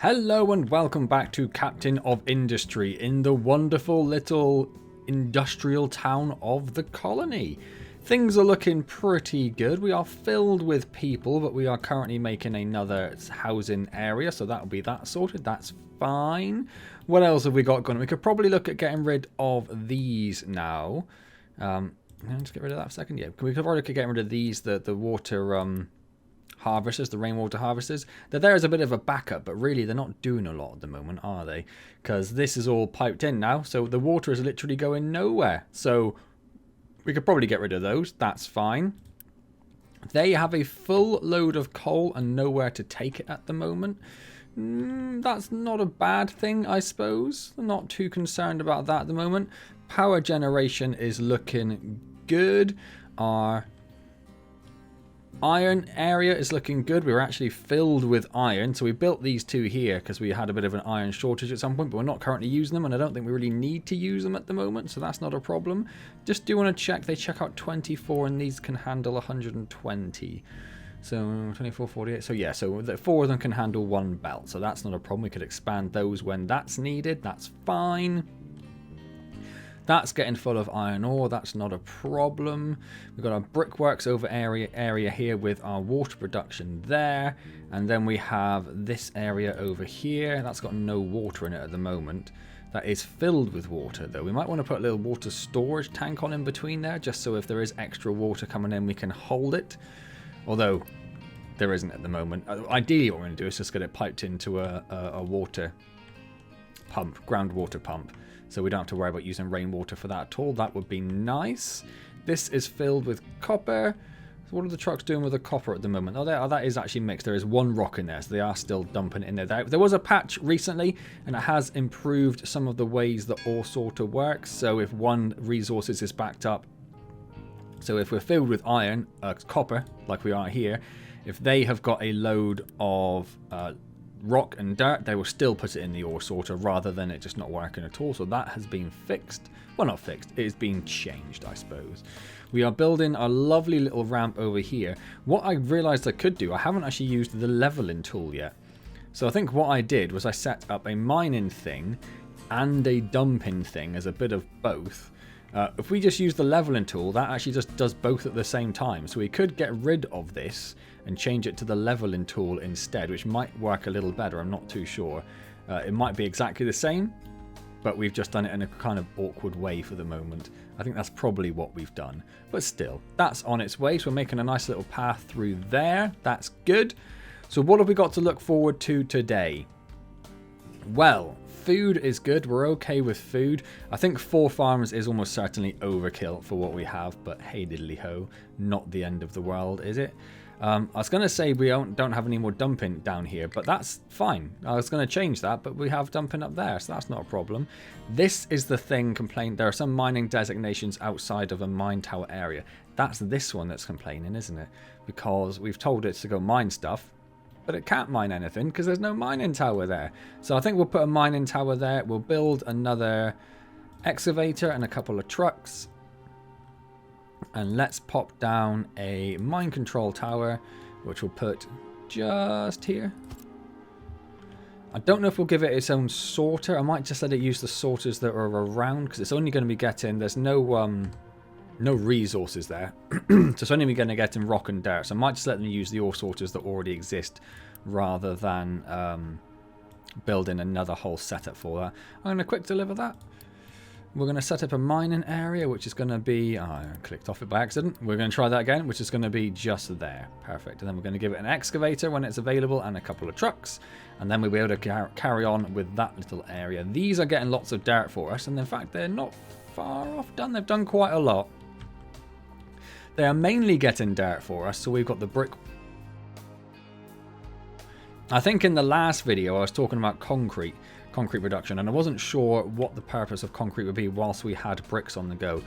Hello and welcome back to Captain of Industry in the wonderful little industrial town of the colony. Things are looking pretty good. We are filled with people, but we are currently making another housing area, so that'll be that sorted. That's fine. What else have we got going? We could probably look at getting rid of these now. Let's get rid of that for a second. Yeah, we could probably look at getting rid of these, the water harvesters, the rainwater harvesters. They're there as a bit of a backup, but really they're not doing a lot at the moment, are they? Because this is all piped in now, so the water is literally going nowhere. So we could probably get rid of those. That's fine. They have a full load of coal and nowhere to take it at the moment. That's not a bad thing, I suppose. I'm not too concerned about that at the moment. Power generation is looking good. Our iron area is looking good. We were actually filled with iron, so we built these two here because we had a bit of an iron shortage at some point, but we're not currently using them, and I don't think we really need to use them at the moment, so that's not a problem. Just do want to check. They check out 24 and these can handle 120. So 24, 48. So yeah, so the 4 of them can handle one belt, so that's not a problem. We could expand those when that's needed. That's fine. That's getting full of iron ore. That's not a problem. We've got our brickworks over area here with our water production there. And then we have this area over here. That's got no water in it at the moment. That is filled with water, though. We might want to put a little water storage tank on in between there, just so if there is extra water coming in, we can hold it. Although there isn't at the moment. Ideally, what we're going to do is just get it piped into a water pump, groundwater pump. So we don't have to worry about using rainwater for that at all. That would be nice. This is filled with copper. So what are the trucks doing with the copper at the moment? Oh, that is actually mixed. There is one rock in there, so they are still dumping it in there. There was a patch recently, and it has improved some of the ways that ore sorter works. So if one resources is backed up, so if we're filled with iron, copper, like we are here, if they have got a load of rock and dirt, they will still put it in the ore sorter rather than it just not working at all. So that has been fixed. Well, not fixed, it is being changed, I suppose. We are building a lovely little ramp over here. What I realized I could do, I haven't actually used the leveling tool yet. So I think what I did was I set up a mining thing and a dumping thing as a bit of both. If we just use the leveling tool, that actually just does both at the same time. So we could get rid of this and change it to the leveling tool instead, which might work a little better. I'm not too sure. It might be exactly the same, but we've just done it in a kind of awkward way for the moment. I think that's probably what we've done. But still, that's on its way. So we're making a nice little path through there. That's good. So what have we got to look forward to today? Well, food is good. We're okay with food. I think 4 farms is almost certainly overkill for what we have, but hey diddly ho, not the end of the world, is it? I was going to say we don't have any more dumping down here, but that's fine. I was going to change that, but we have dumping up there, so that's not a problem. This is the thing complained. There are some mining designations outside of a mine tower area. That's this one that's complaining, isn't it? Because we've told it to go mine stuff, but it can't mine anything because there's no mining tower there. So I think we'll put a mining tower there. We'll build another excavator and a couple of trucks. And let's pop down a mine control tower, which we'll put just here. I don't know if we'll give it its own sorter. I might just let it use the sorters that are around because it's only going to be getting, there's no resources there. So it's only going to get in rock and dirt. So I might just let them use the ore sorters that already exist rather than building another whole setup for that. I'm going to quick deliver that. We're going to set up a mining area, which is going to be... Oh, I clicked off it by accident. We're going to try that again, which is going to be just there. Perfect. And then we're going to give it an excavator when it's available and a couple of trucks. And then we'll be able to carry on with that little area. These are getting lots of dirt for us. And in fact, they're not far off done. They've done quite a lot. They are mainly getting dirt for us. So we've got the brick. I think in the last video, I was talking about concrete production, and I wasn't sure what the purpose of concrete would be whilst we had bricks on the go.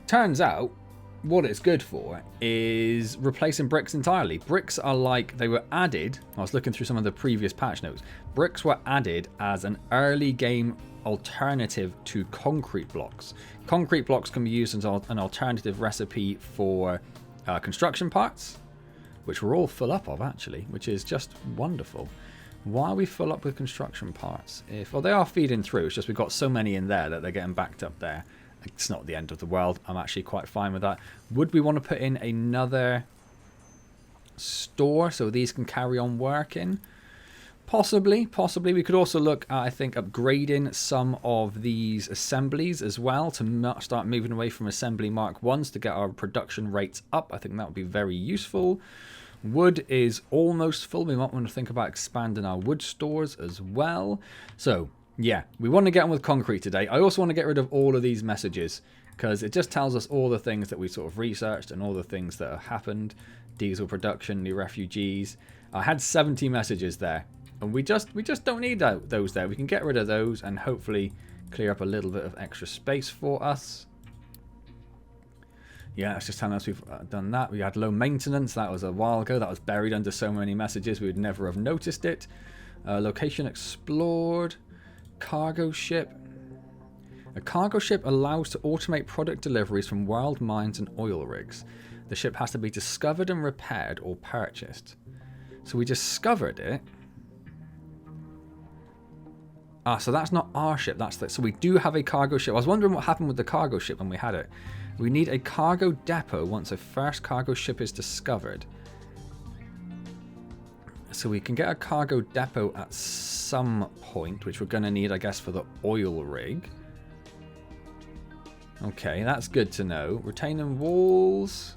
Turns out what it's good for is replacing bricks entirely. Bricks are like, they were added, I was looking through some of the previous patch notes, bricks were added as an early game alternative to concrete blocks. Concrete blocks can be used as an alternative recipe for construction parts, which we're all full up of actually, which is just wonderful. Why are we full up with construction parts? Well, they are feeding through. It's just we've got so many in there that they're getting backed up there. It's not the end of the world. I'm actually quite fine with that. Would we want to put in another store so these can carry on working? Possibly. We could also look at, I think, upgrading some of these assemblies as well to start moving away from assembly Mark 1s to get our production rates up. I think that would be very useful. Wood is almost full. We might want to think about expanding our wood stores as well. So, yeah, we want to get on with concrete today. I also want to get rid of all of these messages because it just tells us all the things that we sort of researched and all the things that have happened. Diesel production, new refugees. I had 70 messages there. And we just don't need those there. We can get rid of those and hopefully clear up a little bit of extra space for us. Yeah, it's just telling us we've done that. We had low maintenance. That was a while ago. That was buried under so many messages we would never have noticed it. Location explored. Cargo ship. A cargo ship allows to automate product deliveries from world mines and oil rigs. The ship has to be discovered and repaired or purchased. So we discovered it. So that's not our ship. So we do have a cargo ship. I was wondering what happened with the cargo ship when we had it. We need a cargo depot once a first cargo ship is discovered. So we can get a cargo depot at some point, which we're going to need, I guess, for the oil rig. Okay, that's good to know. Retaining walls.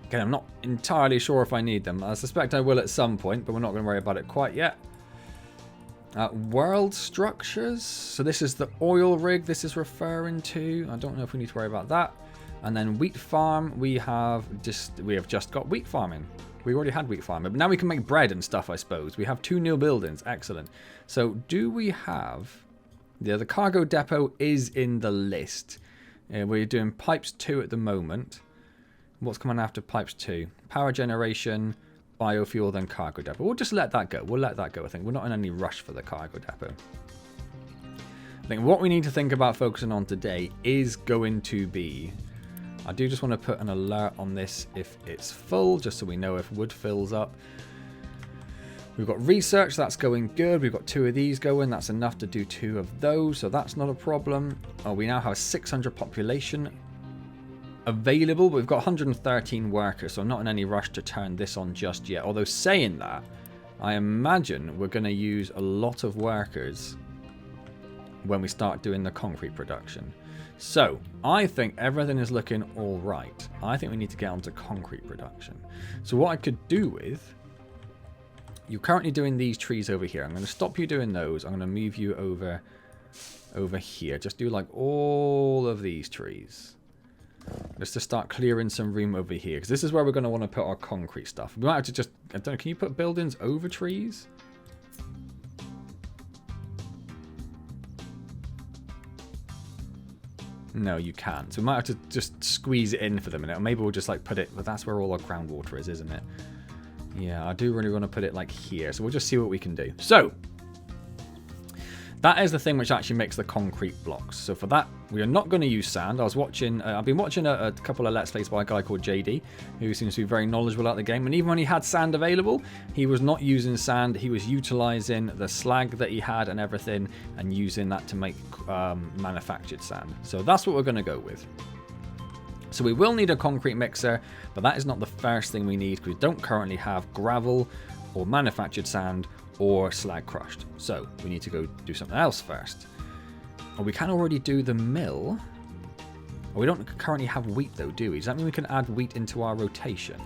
Again, I'm not entirely sure if I need them. I suspect I will at some point, but we're not going to worry about it quite yet. World structures. So this is the oil rig this is referring to. I don't know if we need to worry about that. And then wheat farm. We have just got wheat farming. We already had wheat farming, but now we can make bread and stuff, I suppose. We have 2 new buildings. Excellent. So do we have... Yeah, the cargo depot is in the list. We're doing pipes 2 at the moment. What's coming after pipes 2? Power generation, biofuel, then cargo depot. We'll just let that go. We'll let that go, I think. We're not in any rush for the cargo depot. I think what we need to think about focusing on today is going to be... I do just want to put an alert on this if it's full, just so we know if wood fills up. We've got research, that's going good. We've got 2 of these going. That's enough to do 2 of those, so that's not a problem. We now have 600 population available, but we've got 113 workers, so I'm not in any rush to turn this on just yet. Although saying that, I imagine we're going to use a lot of workers when we start doing the concrete production. So, I think everything is looking all right. I think we need to get onto concrete production. So what I could do with... You're currently doing these trees over here. I'm going to stop you doing those. I'm going to move you over here. Just do like all of these trees. Just to start clearing some room over here. Because this is where we're going to want to put our concrete stuff. We might have to just... I don't know, can you put buildings over trees? No, you can't. So we might have to just squeeze it in for the minute. Or maybe we'll just like put it... But that's where all our groundwater is, isn't it? Yeah, I do really want to put it like here. So we'll just see what we can do. So, that is the thing which actually makes the concrete blocks. So for that, we are not going to use sand. I've been watching a couple of Let's Plays by a guy called JD, who seems to be very knowledgeable about the game. And even when he had sand available, he was not using sand. He was utilizing the slag that he had and everything, and using that to make manufactured sand. So that's what we're going to go with. So we will need a concrete mixer, but that is not the first thing we need because we don't currently have gravel or manufactured sand or slag crushed. So we need to go do something else first. Or we can already do the mill. Or we don't currently have wheat though, do we? Does that mean we can add wheat into our rotation?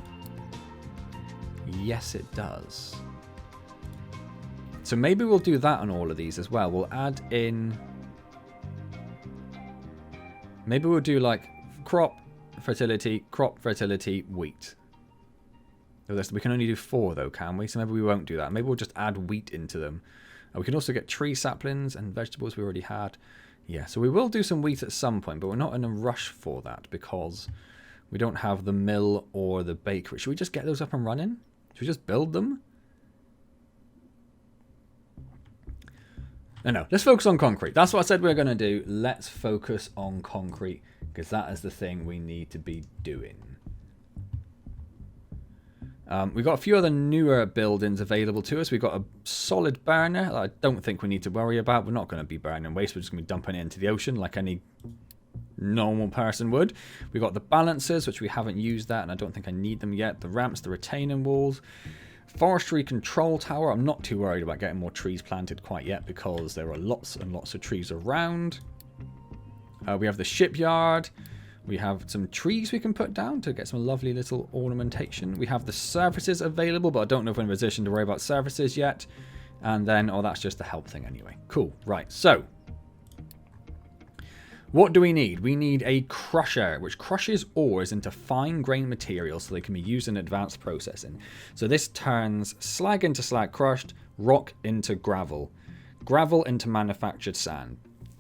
Yes, it does. So maybe we'll do that on all of these as well. We'll add in... Maybe we'll do like crop, fertility, wheat. We can only do 4 though, can we? So maybe we won't do that. Maybe we'll just add wheat into them. We can also get tree saplings and vegetables we already had. Yeah, so we will do some wheat at some point, but we're not in a rush for that because we don't have the mill or the bakery. Should we just get those up and running? Should we just build them? No, let's focus on concrete. That's what I said we were going to do. Let's focus on concrete because that is the thing we need to be doing. We've got a few other newer buildings available to us. We've got a solid burner that I don't think we need to worry about. We're not going to be burning waste. We're just going to be dumping it into the ocean like any normal person would. We've got the balancers, which we haven't used that, and I don't think I need them yet. The ramps, the retaining walls. Forestry control tower. I'm not too worried about getting more trees planted quite yet because there are lots and lots of trees around. We have the shipyard. We have some trees we can put down to get some lovely little ornamentation. We have the services available, but I don't know if we're in a position to worry about services yet. And then, oh, that's just the help thing anyway. Cool. Right. So, what do we need? We need a crusher, which crushes ores into fine-grained materials so they can be used in advanced processing. So this turns slag into slag crushed, rock into gravel, gravel into manufactured sand.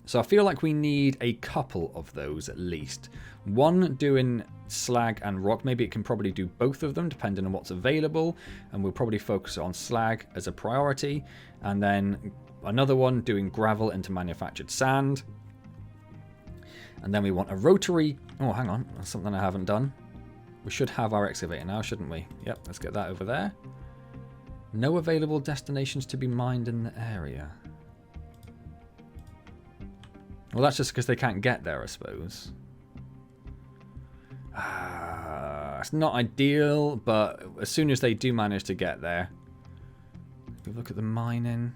So I feel like we need a couple of those at least. One doing slag and rock. Maybe it can probably do both of them depending on what's available. And we'll probably focus on slag as a priority. And then another one doing gravel into manufactured sand. And then we want a rotary... Oh, hang on. That's something I haven't done. We should have our excavator now, shouldn't we? Yep, let's get that over there. No available destinations to be mined in the area. Well, that's just because they can't get there, I suppose. It's not ideal, but as soon as they do manage to get there... If we look at the mining...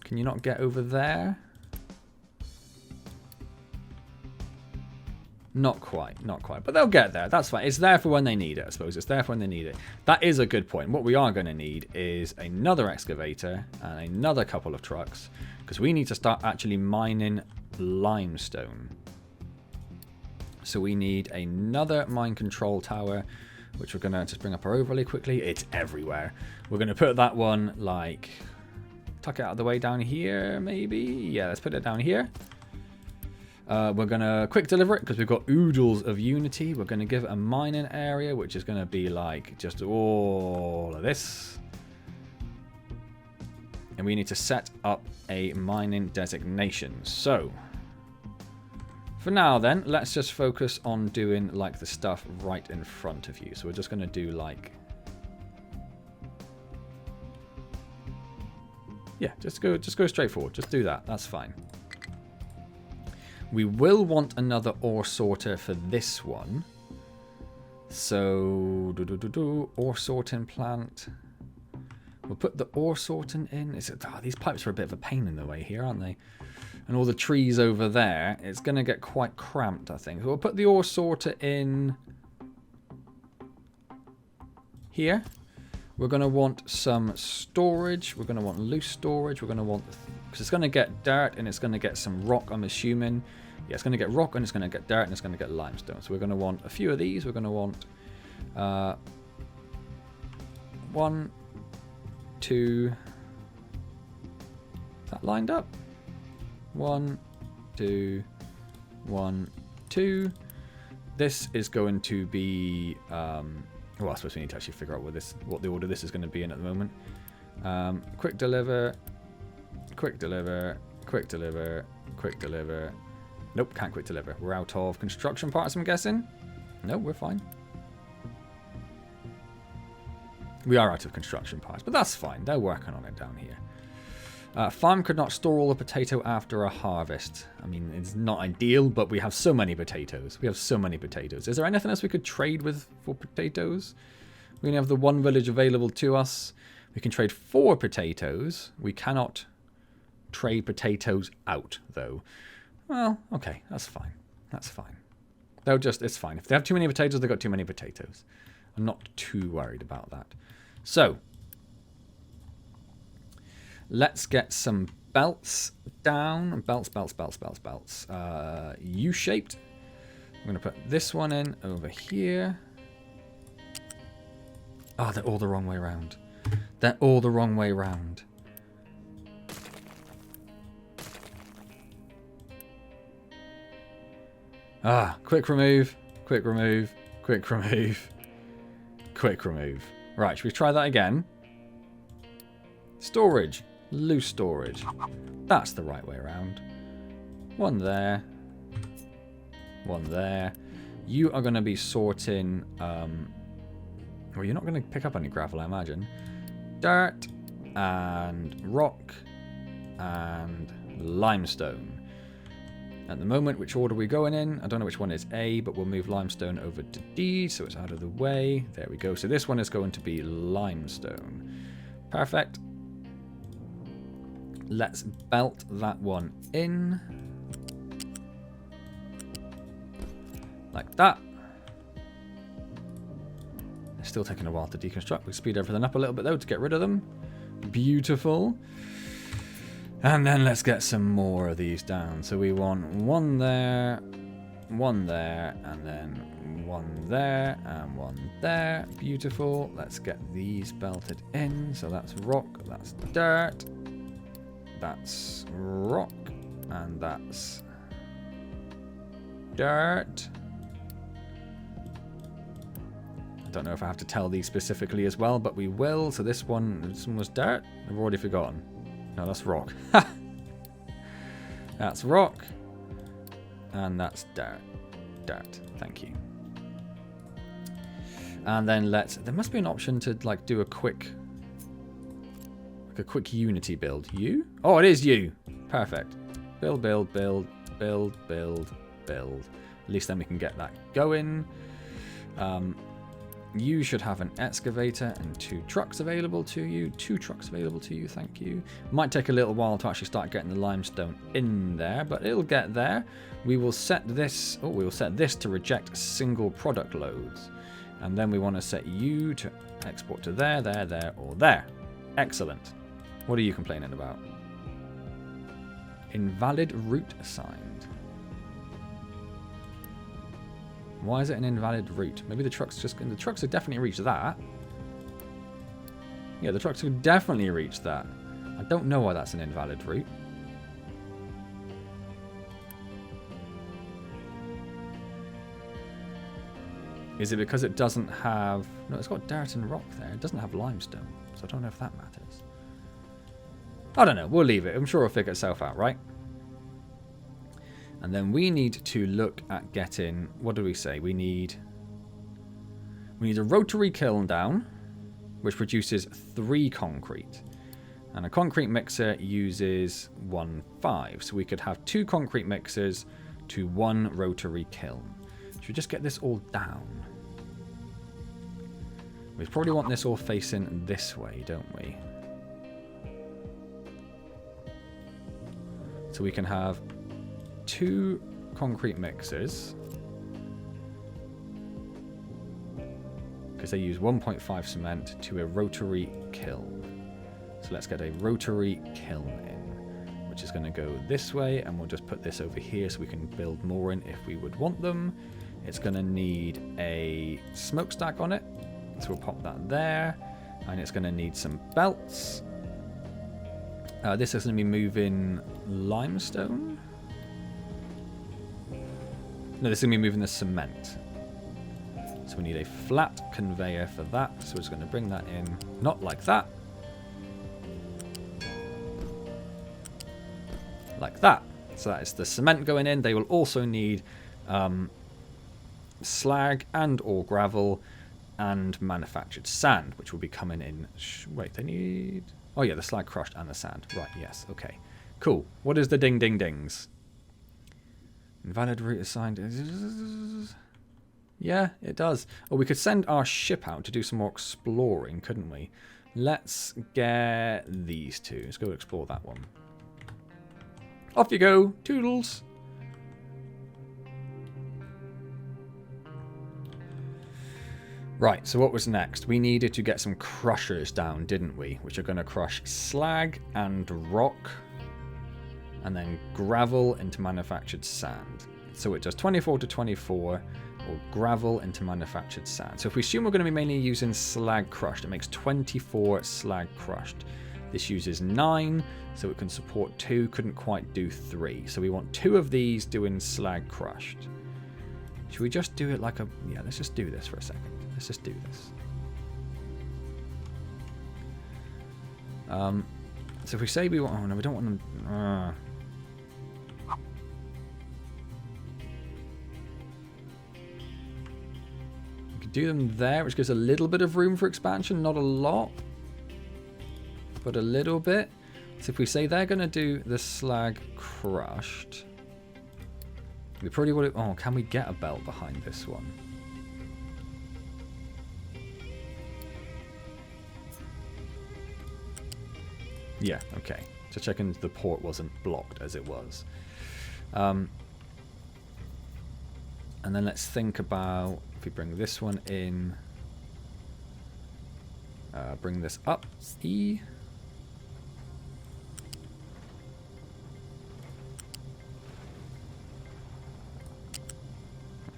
Can you not get over there? Not quite, not quite. But they'll get there. That's fine. It's there for when they need it, I suppose. It's there for when they need it. That is a good point. What we are going to need is another excavator and another couple of trucks. Because we need to start actually mining limestone. So we need another mine control tower, which we're going to just bring up our overlay quickly. It's everywhere. We're going to put that one, like, tuck it out of the way down here, maybe? Yeah, let's put it down here. We're going to quick deliver it because we've got oodles of unity. We're going to give it a mining area, which is going to be like just all of this. And we need to set up a mining designation. So, for now then, let's just focus on doing like the stuff right in front of you. So we're just going to do like... Yeah, just go straight forward. Just do that. That's fine. We will want another ore sorter for this one. So, ore sorting plant. We'll put the ore sorting in. These pipes are a bit of a pain in the way here, aren't they? And all the trees over there. It's going to get quite cramped, I think. So we'll put the ore sorter in here. We're going to want some storage. We're going to want loose storage. We're going to want... Because it's going to get dirt and it's going to get some rock, I'm assuming. Yeah, it's going to get rock and it's going to get dirt and it's going to get limestone. So we're going to want a few of these. We're going to want 1, 2. Is that lined up? 1, 2, 1, 2. This is going to be... well, I suppose we need to actually figure out what the order this is going to be in at the moment. Quick deliver, quick deliver, quick deliver, quick deliver. Nope, can't quick deliver. We're out of construction parts, I'm guessing. No, we're fine. We are out of construction parts, but that's fine. They're working on it down here. Farm could not store all the potato after a harvest. I mean, it's not ideal, but we have so many potatoes. We have so many potatoes. Is there anything else we could trade with for potatoes? We only have the one village available to us. We can trade 4 potatoes. We cannot trade potatoes out, though. Well, okay, that's fine. That's fine. It's fine. If they have too many potatoes, they've got too many potatoes. I'm not too worried about that. So, let's get some belts down. Belts. U-shaped. I'm going to put this one in over here. Oh, they're all the wrong way around. They're all the wrong way around. Quick remove, quick remove, quick remove, quick remove. Right, should we try that again? Storage, loose storage. That's the right way around. One there. One there. You are going to be sorting... Well, you're not going to pick up any gravel, I imagine. Dirt and rock and limestone. At the moment, which order are we going in? I don't know which one is A, but we'll move limestone over to D, so it's out of the way. There we go. So this one is going to be limestone. Perfect. Let's belt that one in. Like that. It's still taking a while to deconstruct. We'll speed everything up a little bit, though, to get rid of them. Beautiful. And then let's get some more of these down. So we want one there, and then one there, and one there. Beautiful. Let's get these belted in. So that's rock, that's dirt, that's rock, and that's dirt. I don't know if I have to tell these specifically as well, but we will. So this one was dirt. I've already forgotten. No, that's rock. That's rock. And that's dirt. Dirt. Thank you. And then there must be an option to like do a quick unity build. You? Oh, it is you. Perfect. Build, build, build, build, build, build. At least then we can get that going. You should have an excavator and 2 trucks available to you. 2 trucks available to you, thank you. Might take a little while to actually start getting the limestone in there, but it'll get there. We will set this, to reject single product loads. And then we want to set you to export to there, there, there, or there. Excellent. What are you complaining about? Invalid route assigned. Why is it an invalid route? Maybe the trucks would definitely reach that. Yeah, the trucks would definitely reach that. I don't know why that's an invalid route. Is it because it doesn't have... No, it's got dirt and rock there. It doesn't have limestone. So I don't know if that matters. I don't know. We'll leave it. I'm sure it'll figure itself out, right? And then we need to look at getting... What do we say? We need a rotary kiln down, which produces 3 concrete. And a concrete mixer uses 1.5. So we could have 2 concrete mixers to 1 rotary kiln. Should we just get this all down? We probably want this all facing this way, don't we? So we can have 2 concrete mixers, because they use 1.5 cement to a rotary kiln. So let's get a rotary kiln in, which is going to go this way, and we'll just put this over here so we can build more in if we would want them. It's going to need a smokestack on it, so we'll pop that there, and it's going to need some belts. This is going to be moving limestone. No, this is going to be moving the cement. So we need a flat conveyor for that. So we're just going to bring that in. Not like that. Like that. So that is the cement going in. They will also need slag and or gravel and manufactured sand, which will be coming in. Wait, they need... Oh yeah, the slag crushed and the sand. Right, yes, okay. Cool. What is the ding ding dings? Invalid route assigned. Yeah, it does. Oh, we could send our ship out to do some more exploring, couldn't we? Let's get these 2. Let's go explore that one. Off you go. Toodles. Right, so what was next? We needed to get some crushers down, didn't we? Which are going to crush slag and rock and then gravel into manufactured sand. So it does 24 to 24 or gravel into manufactured sand. So if we assume we're going to be mainly using slag crushed, it makes 24 slag crushed. This uses 9, so it can support 2, couldn't quite do 3. So we want 2 of these doing slag crushed. Should we just do it like a... Yeah, let's just do this for a second. Let's just do this. So if we say we want... Oh, no, we don't want them... could do them there, which gives a little bit of room for expansion. Not a lot, but a little bit. So if we say they're going to do the slag crushed, we probably would have... Oh, can we get a belt behind this one? Yeah, okay. Just checking the port wasn't blocked as it was. And then let's think about if we bring this one in, bring this up, E.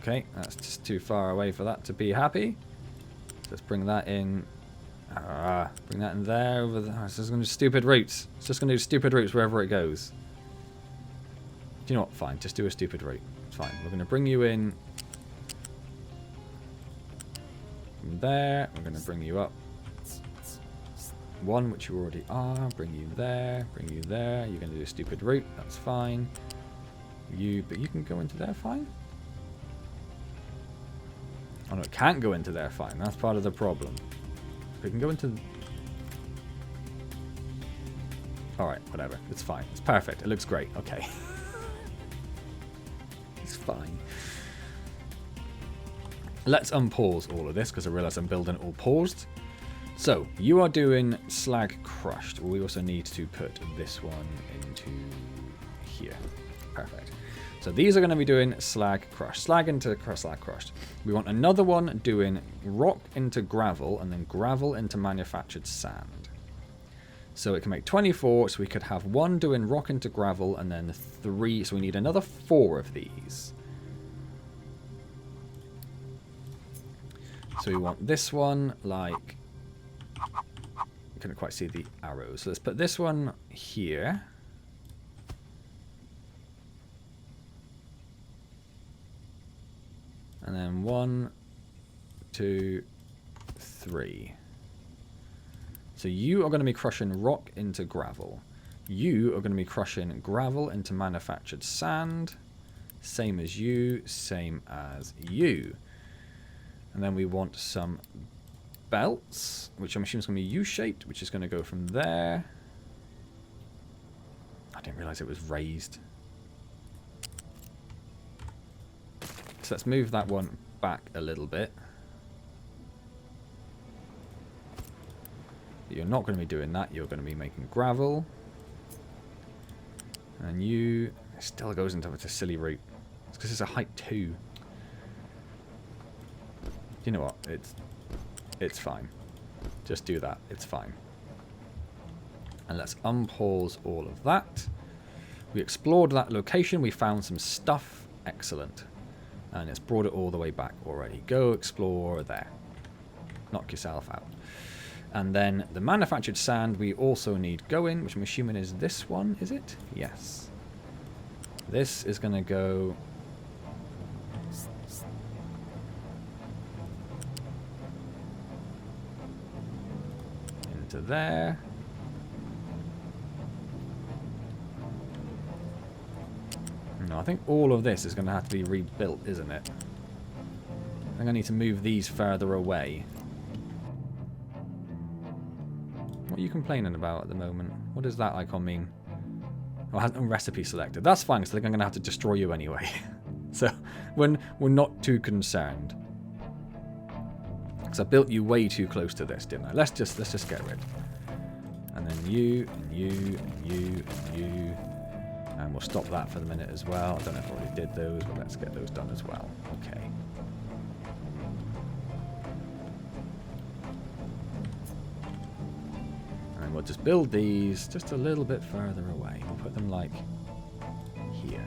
Okay, that's just too far away for that to be happy. Let's bring that in. Bring that in there. Over there. It's just going to do stupid routes. It's just going to do stupid routes wherever it goes. Do you know what? Fine, just do a stupid route. It's fine. We're going to bring you in from there. We're going to bring you up one, which you already are. Bring you there. Bring you there. You're going to do a stupid route. That's fine. But you can go into there fine. Oh no, it can't go into there fine. That's part of the problem. We can go into... Alright, whatever. It's fine. It's perfect. It looks great. Okay. It's fine. Let's unpause all of this because I realize I'm building it all paused. So, you are doing slag crushed. We also need to put this one into here. Perfect. So these are going to be doing slag crushed. Slag into slag crushed. We want another one doing rock into gravel and then gravel into manufactured sand. So it can make 24, so we could have one doing rock into gravel and then 3. So we need another 4 of these. So we want this one like... I couldn't quite see the arrows. So let's put this one here. And then 1, 2, 3. So you are going to be crushing rock into gravel. You are going to be crushing gravel into manufactured sand. Same as you, same as you. And then we want some belts, which I'm assuming is going to be U-shaped, which is going to go from there. I didn't realize it was raised. So let's move that one back a little bit. You're not going to be doing that. You're going to be making gravel. And you... It still goes into a silly route. It's because it's a height 2. You know what? It's fine. Just do that. It's fine. And let's unpause all of that. We explored that location. We found some stuff. Excellent. And it's brought it all the way back already. Go explore there. Knock yourself out. And then the manufactured sand we also need going, which I'm assuming is this one, is it? Yes. This is going to go... into there. No, I think all of this is going to have to be rebuilt, isn't it? I think I need to move these further away. What are you complaining about at the moment? What does that icon mean? Oh, it has no recipe selected. That's fine, because I think I'm going to have to destroy you anyway. So, we're not too concerned. Because I built you way too close to this, didn't I? Let's just get rid. And then you, and you, and you, and you. And we'll stop that for the minute as well. I don't know if I already did those, but let's get those done as well. Okay. And we'll just build these just a little bit further away. We'll put them like here.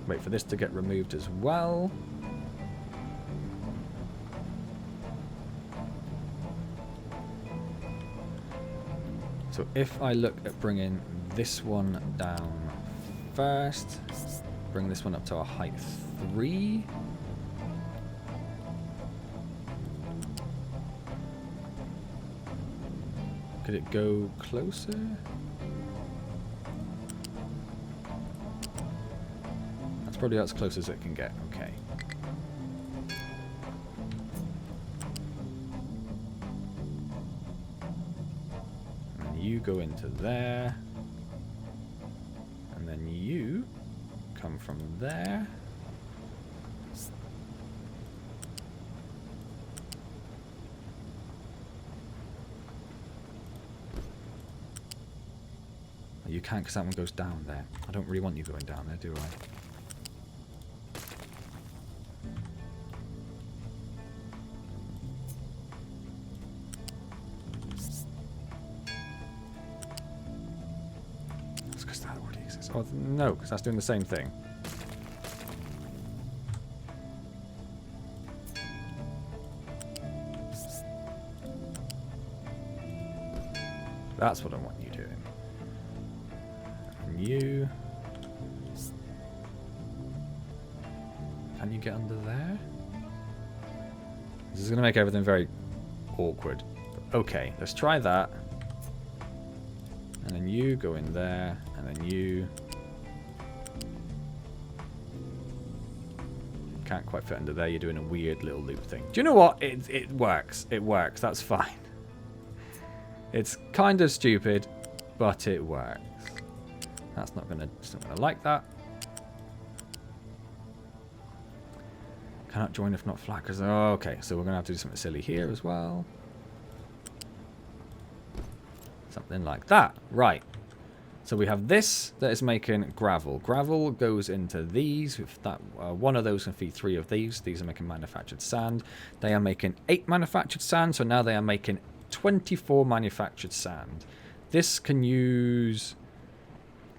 Wait for this to get removed as well. So if I look at bringing this one down first, bring this one up to a height 3. Could it go closer? That's probably as close as it can get. Okay. you go into there. And then you come from there. You can't because that one goes down there. I don't really want you going down there, do I? That's because that already exists. Oh, no, because that's doing the same thing. That's what I want you doing. You. Can you get under there? This is going to make everything very awkward. Okay, let's try that. And then you go in there, and then you. Can't quite fit under there. You're doing a weird little loop thing. Do you know what? It works. It works. That's fine. It's kind of stupid, but it works. That's not gonna. It's not gonna like that. Cannot join if not flat. Cause okay, so we're gonna have to do something silly here as well. Something like that, right? So we have this that is making gravel. Gravel goes into these. If that one of those can feed 3 of these. These are making manufactured sand. They are making 8 manufactured sand. So now they are making 24 manufactured sand. This can use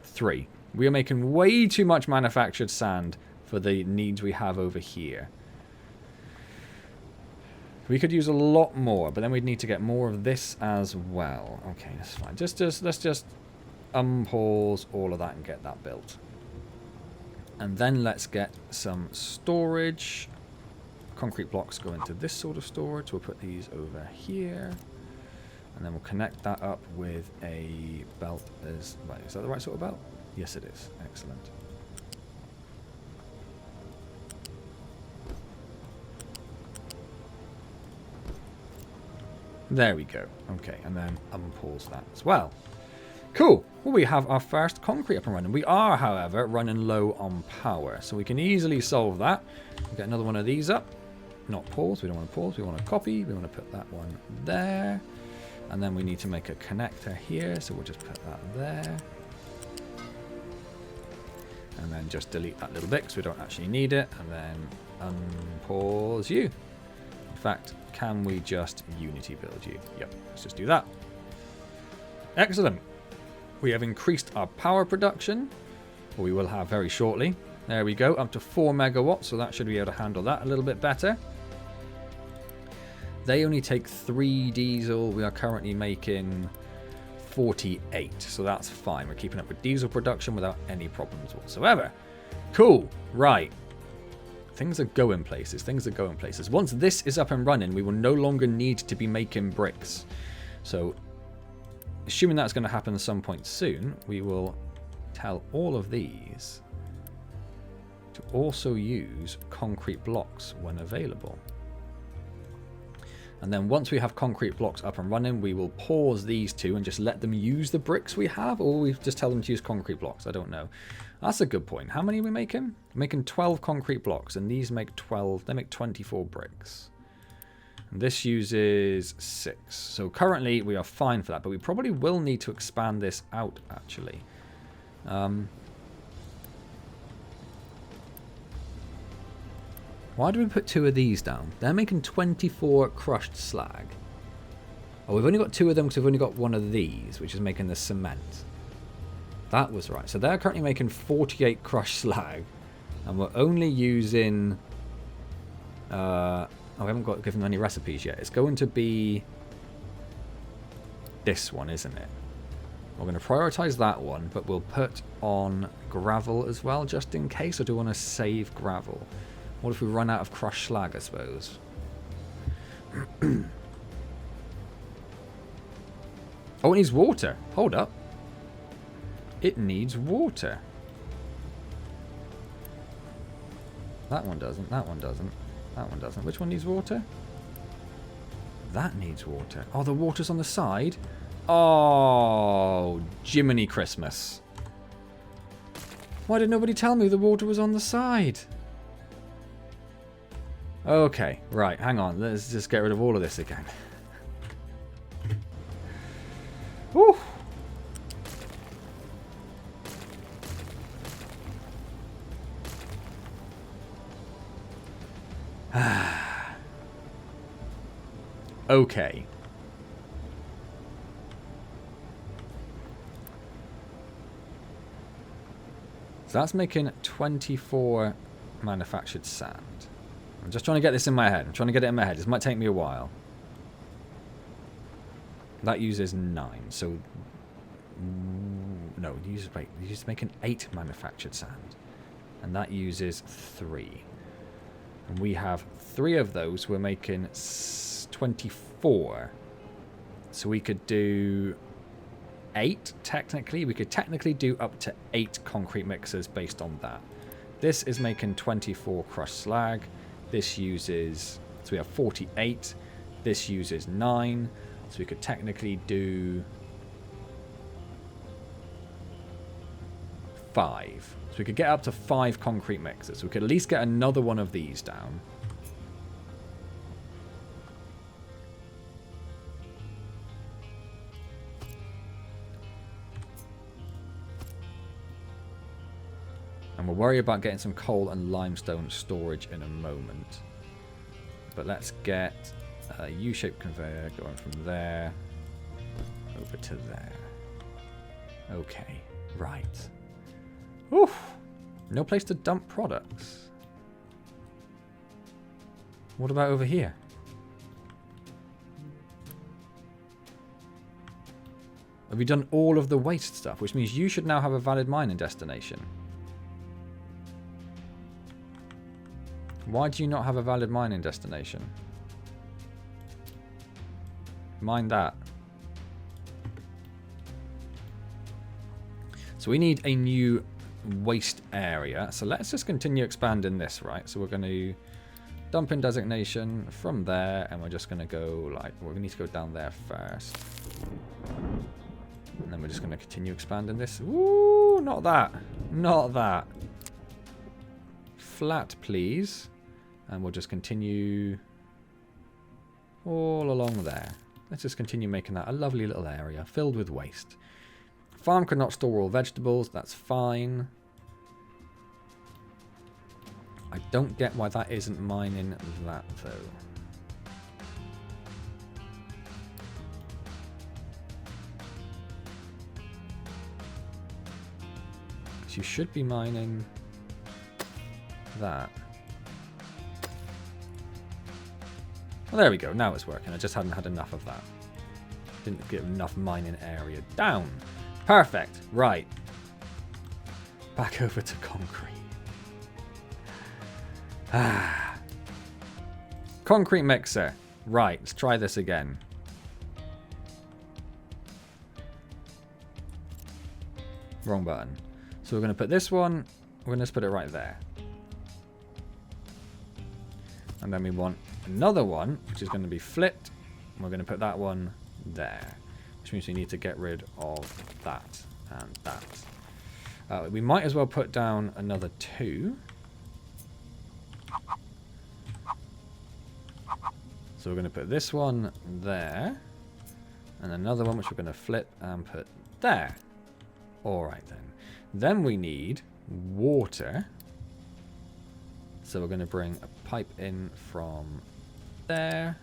3. We are making way too much manufactured sand for the needs we have over here. We could use a lot more, but then we'd need to get more of this as well. Okay, that's fine. Let's just unpause all of that and get that built. And then let's get some storage. Concrete blocks go into this sort of storage. We'll put these over here. And then we'll connect that up with a belt as well. Is that the right sort of belt? Yes, it is. Excellent. There we go. Okay, and then unpause that as well. Cool. Well, we have our first concrete up and running. We are, however, running low on power. So we can easily solve that. We'll get another one of these up. Not pause. We don't want to pause. We want to copy. We want to put that one there. And then we need to make a connector here, so we'll just put that there. And then just delete that little bit because we don't actually need it. And then unpause you. In fact, can we just Unity build you? Yep, let's just do that. Excellent. We have increased our power production, or we will have very shortly. There we go, up to 4 megawatts, so that should be able to handle that a little bit better. They only take 3 diesel. We are currently making 48, so that's fine. We're keeping up with diesel production without any problems whatsoever. Cool. Right. Things are going places. Things are going places. Once this is up and running, we will no longer need to be making bricks. So, assuming that's going to happen at some point soon, we will tell all of these to also use concrete blocks when available. And then once we have concrete blocks up and running, we will pause these two and just let them use the bricks we have, or we just tell them to use concrete blocks. I don't know. That's a good point. How many are we making? We're making 12 concrete blocks, and these make 12. They make 24 bricks. And this uses 6. So currently we are fine for that, but we probably will need to expand this out, actually. Why do we put 2 of these down? They're making 24 crushed slag. Oh, we've only got 2 of them because we've only got 1 of these, which is making the cement. That was right. So they're currently making 48 crushed slag. And we're only using... oh, we haven't given them any recipes yet. It's going to be this one, isn't it? We're going to prioritize that one, but we'll put on gravel as well, just in case. I do want to save gravel. What if we run out of crushed slag, I suppose? Oh, it needs water. Hold up. It needs water. That one doesn't. That one doesn't. That one doesn't. Which one needs water? That needs water. Oh, the water's on the side? Oh, Jiminy Christmas. Why did nobody tell me the water was on the side? Okay, right, hang on. Let's just get rid of all of this again. Whew. Okay. So that's making 24 manufactured sand. I'm just trying to get this in my head. I'm trying to get it in my head. This might take me a while. That uses 9. So, no, wait, it's making 8 manufactured sand. And that uses 3. And we have 3 of those. We're making 24. So we could do 8, technically. We could technically do up to 8 concrete mixers based on that. This is making 24 crushed slag. This uses, so we have 48. This uses 9. So we could technically do 5. So we could get up to 5 concrete mixers. So we could at least get another one of these down. And we'll worry about getting some coal and limestone storage in a moment. But let's get a U-shaped conveyor going from there over to there. Okay, right. Oof. No place to dump products. What about over here? Have we done all of the waste stuff? Which means you should now have a valid mining destination. Why do you not have a valid mining destination? Mine that. So we need a new waste area. So let's just continue expanding this, right? So we're going to dump in designation from there, and we're just going to go like, well, we need to go down there first. And then we're just going to continue expanding this. Ooh, not that. Not that. Flat, please. And we'll just continue all along there. Let's just continue making that a lovely little area filled with waste. Farm could not store all vegetables. That's fine. I don't get why that isn't mining that, though. So you should be mining that. Well, there we go. Now it's working. I just hadn't had enough of that. Didn't get enough mining area down. Perfect. Right. Back over to concrete. Ah. Concrete mixer. Right. Let's try this again. Wrong button. So we're going to put this one. We're going to just put it right there. And then we want another one, which is going to be flipped. And we're going to put that one there. Which means we need to get rid of that and that. We might as well put down another 2. So we're going to put this one there. And another one which we're going to flip and put there. Alright then. Then we need water. So we're going to bring a pipe in from there.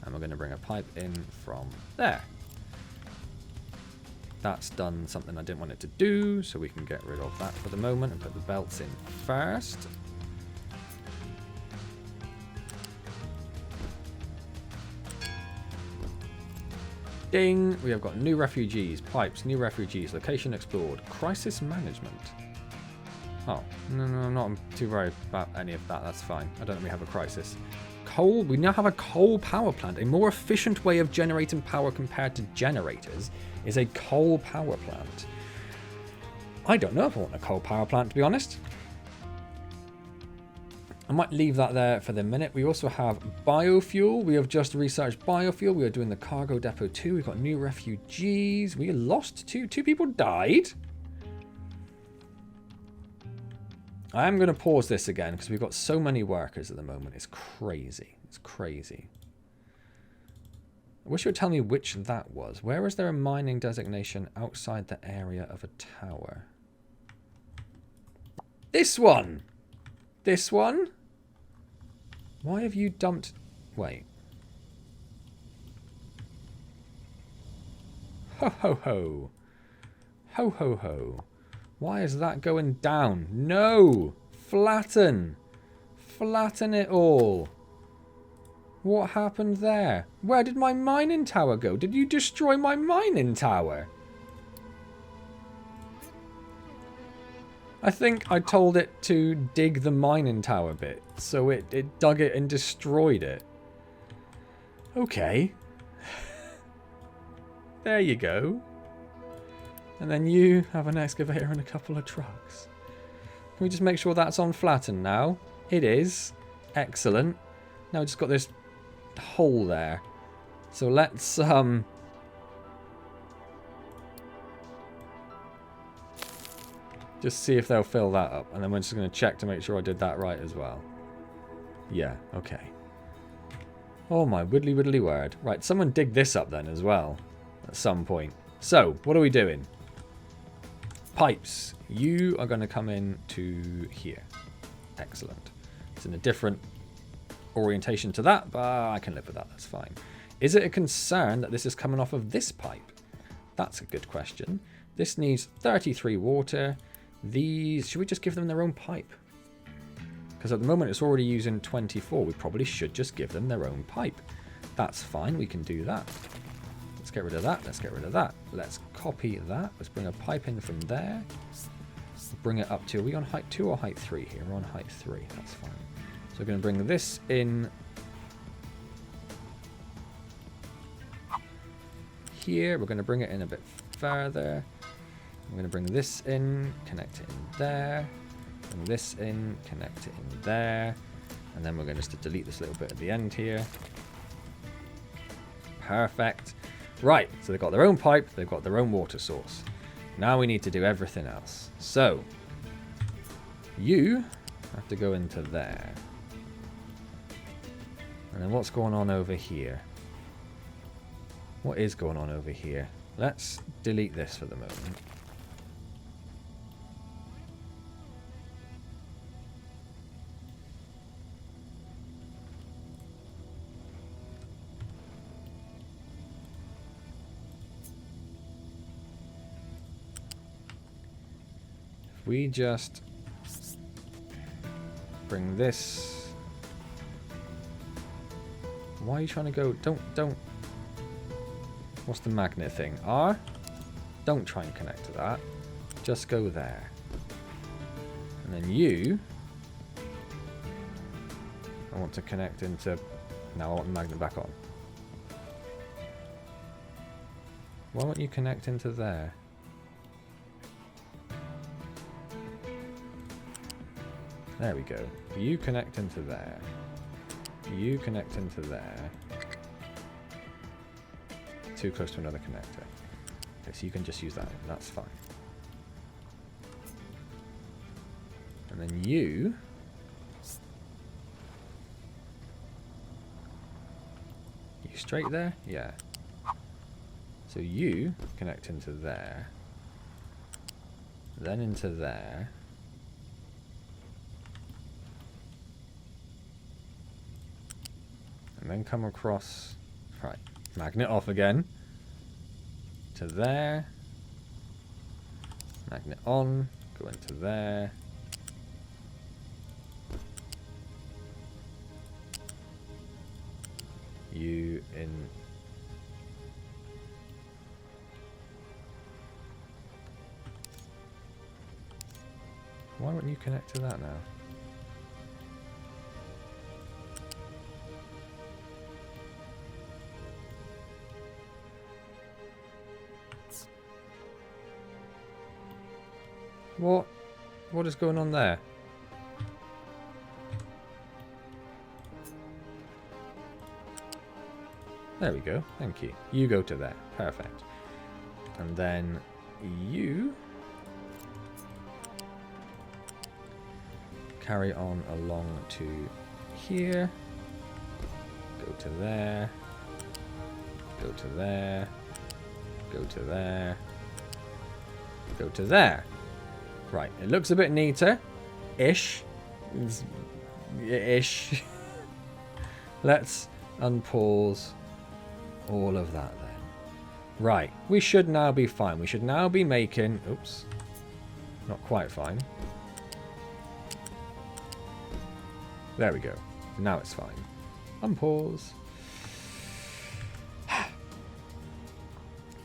And we're going to bring a pipe in from there. That's done something I didn't want it to do, so we can get rid of that for the moment and put the belts in first. Ding! We have got new refugees, pipes, new refugees, location explored, crisis management. Oh, no, I'm not too worried about any of that. That's fine. I don't think we have a crisis. Coal, we now have a coal power plant. A more efficient way of generating power compared to generators is a coal power plant. I don't know if I want a coal power plant, to be honest. I might leave that there for the minute. We also have biofuel. We have just researched biofuel. We are doing the cargo depot too. We've got new refugees. We lost two. Two people died. I am going to pause this again because we've got so many workers at the moment. It's crazy. It's crazy. I wish you would tell me which that was. Where is there a mining designation outside the area of a tower? This one! This one? Why have you dumped... Wait. Ho ho ho. Ho ho ho. Why is that going down? No! Flatten! Flatten it all. What happened there? Where did my mining tower go? Did you destroy my mining tower? I think I told it to dig the mining tower bit, so it dug it and destroyed it. Okay. There you go. And then you have an excavator and a couple of trucks. Can we just make sure that's on flatten now? It is. Excellent. Now we've just got this hole there. So let's just see if they'll fill that up. And then we're just going to check to make sure I did that right as well. Yeah, okay. Oh my widdly widdly word. Right, someone dig this up then as well. At some point. So, what are we doing? Pipes. You are going to come in to here. Excellent. It's in a different orientation to that, but I can live with that. That's fine. Is it a concern that this is coming off of this pipe? That's a good question. This needs 33 water. These, should we just give them their own pipe? Because at the moment it's already using 24. We probably should just give them their own pipe. That's fine. We can do that. Let's get rid of that. Let's get rid of that. Let's copy that. Let's bring a pipe in from there. Bring it up to, are we on height 2 or height 3 here? We're on height 3. That's fine. So we're going to bring this in here. We're going to bring it in a bit further. I'm going to bring this in, connect it in there. Bring this in, connect it in there. And then we're going to just delete this little bit at the end here. Perfect. Right, so they've got their own pipe, they've got their own water source. Now we need to do everything else. So, you have to go into there. And then what's going on over here? What is going on over here? Let's delete this for the moment. We just bring this. Why are you trying to go? Don't. What's the magnet thing? R? Don't try and connect to that. Just go there. And then you. I want to connect into. Now I want the magnet back on. Why won't you connect into there? There we go. You connect into there. You connect into there. Too close to another connector. Okay, so you can just use that. That's fine. And then you... You straight there? Yeah. So you connect into there. Then into there. And then come across, right, magnet off again, to there, magnet on, go into there, you in, why wouldn't you connect to that now? What is going on there? There we go. Thank you. You go to there. Perfect. And then you carry on along to here. Go to there. Go to there. Go to there. Go to there. Right. It looks a bit neater. Ish. Ish. Let's unpause all of that then. Right. We should now be fine. We should now be making... Oops. Not quite fine. There we go. Now it's fine. Unpause.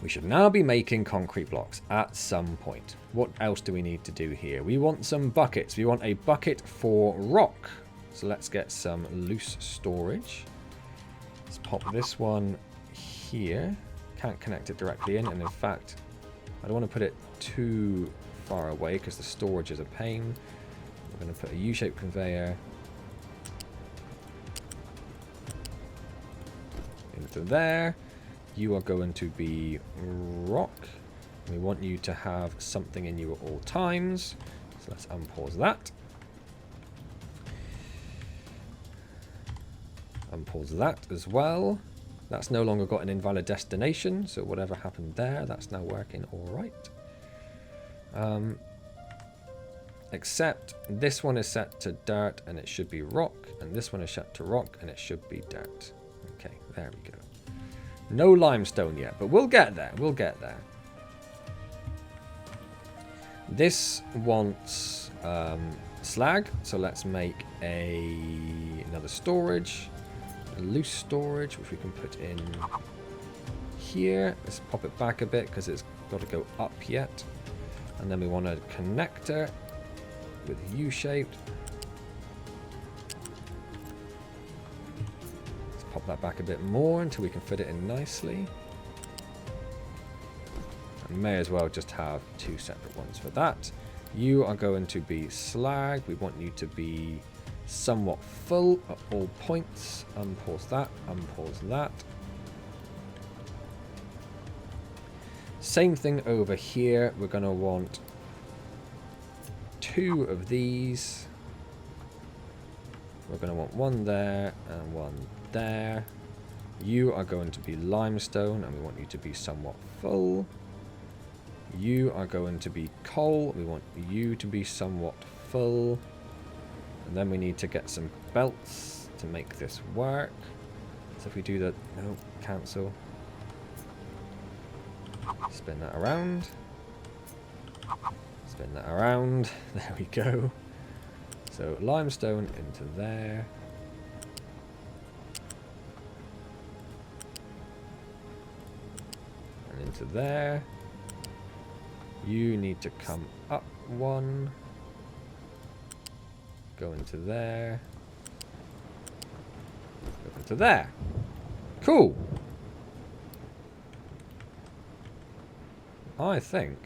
We should now be making concrete blocks at some point. What else do we need to do here? We want some buckets. We want a bucket for rock. So let's get some loose storage. Let's pop this one here. Can't connect it directly in. And in fact, I don't want to put it too far away because the storage is a pain. We're going to put a U-shaped conveyor into there. You are going to be rock. We want you to have something in you at all times. So let's unpause that. Unpause that as well. That's no longer got an invalid destination. So whatever happened there, that's now working all right. Except this one is set to dirt and it should be rock. And this one is set to rock and it should be dirt. Okay, there we go. No limestone yet, but we'll get there. We'll get there. This wants slag, so let's make another storage, a loose storage, which we can put in here. Let's pop it back a bit because it's got to go up yet. And then we want a connector with U-shaped. Pop that back a bit more until we can fit it in nicely. And may as well just have two separate ones for that. You are going to be slag. We want you to be somewhat full at all points. Unpause that. Unpause that. Same thing over here. We're going to want two of these. We're going to want one there and one there. You are going to be limestone and we want you to be somewhat full. You are going to be coal. We want you to be somewhat full. And then we need to get some belts to make this work. So if we do that, no, cancel. Spin that around. Spin that around. There we go. So limestone into there. And into there. You need to come up one. Go into there. Go into there. Cool. I think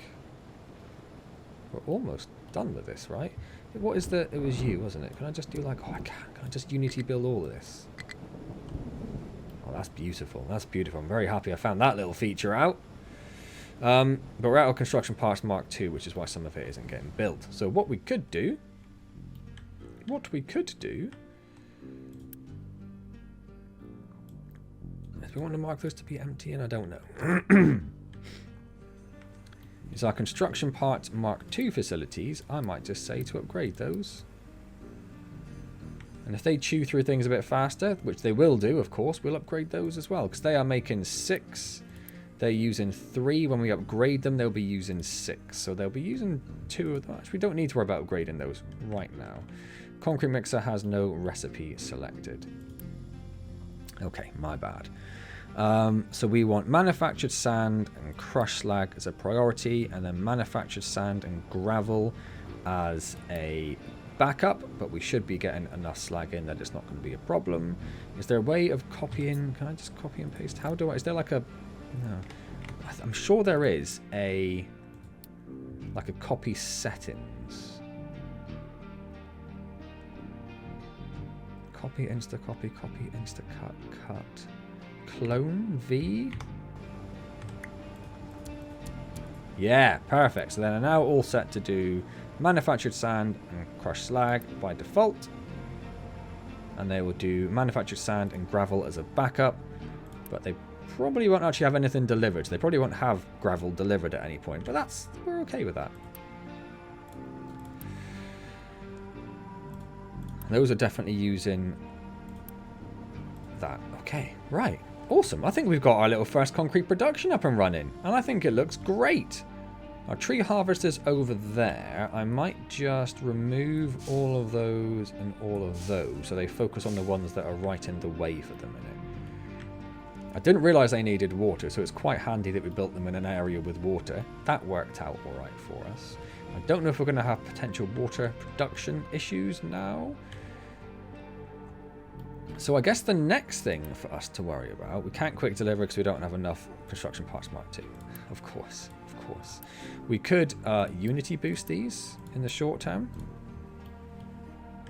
we're almost done with this, right? What is the... It was you, wasn't it? Can I just do like... Oh, I can. Can I just Unity build all of this? Oh, that's beautiful. That's beautiful. I'm very happy I found that little feature out. But we're out of construction parts Mark II, which is why some of it isn't getting built. So what we could do... If we want to mark those to be empty, and I don't know. Is our construction parts Mark II facilities, I might just say to upgrade those. And if they chew through things a bit faster, which they will do, of course, we'll upgrade those as well. Because they are making 6. They're using 3. When we upgrade them, they'll be using 6. So they'll be using 2 of them. Actually, we don't need to worry about upgrading those right now. Concrete mixer has no recipe selected. Okay, my bad. So we want manufactured sand and crushed slag as a priority, and then manufactured sand and gravel as a backup, but we should be getting enough slag in that it's not going to be a problem. Is there a way of copying? Can I just copy and paste? How do I... Is there like a... No. I'm sure there is a... Like a copy settings. Copy, insta-copy, copy, insta-cut, cut. clone V. Yeah, perfect. So they're now all set to do manufactured sand and crushed slag by default. And they will do manufactured sand and gravel as a backup. But they probably won't actually have anything delivered. They probably won't have gravel delivered at any point. But we're okay with that. Those are definitely using that. Okay, right. Awesome. I think we've got our little first concrete production up and running. And I think it looks great. Our tree harvester's over there. I might just remove all of those and all of those so they focus on the ones that are right in the way for the minute. I didn't realise they needed water, so it's quite handy that we built them in an area with water. That worked out alright for us. I don't know if we're going to have potential water production issues now. So I guess the next thing for us to worry about, we can't quick deliver because we don't have enough construction parts Mark II. Of course. We could Unity boost these in the short term.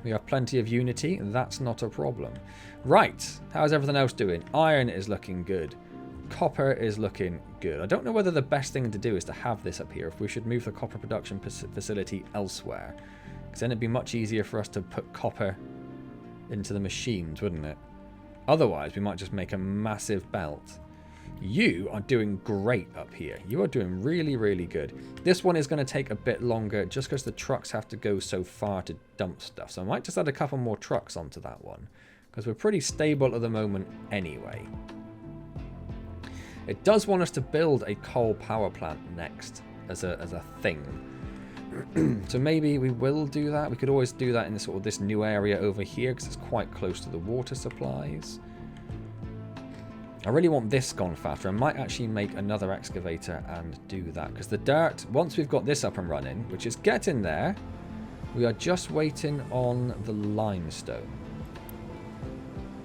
We have plenty of Unity. That's not a problem. Right. How's everything else doing? Iron is looking good. Copper is looking good. I don't know whether the best thing to do is to have this up here. If we should move the copper production facility elsewhere. Because then it'd be much easier for us to put copper into the machines, wouldn't it? Otherwise, we might just make a massive belt. You are doing great up here. You are doing really, really good. This one is going to take a bit longer just because the trucks have to go so far to dump stuff. So I might just add a couple more trucks onto that one because we're pretty stable at the moment anyway. It does want us to build a coal power plant next as a thing. So maybe we will do that. We could always do that in this new area over here because it's quite close to the water supplies. I really want this gone faster. I might actually make another excavator and do that because the dirt, once we've got this up and running, which is getting there, we are just waiting on the limestone.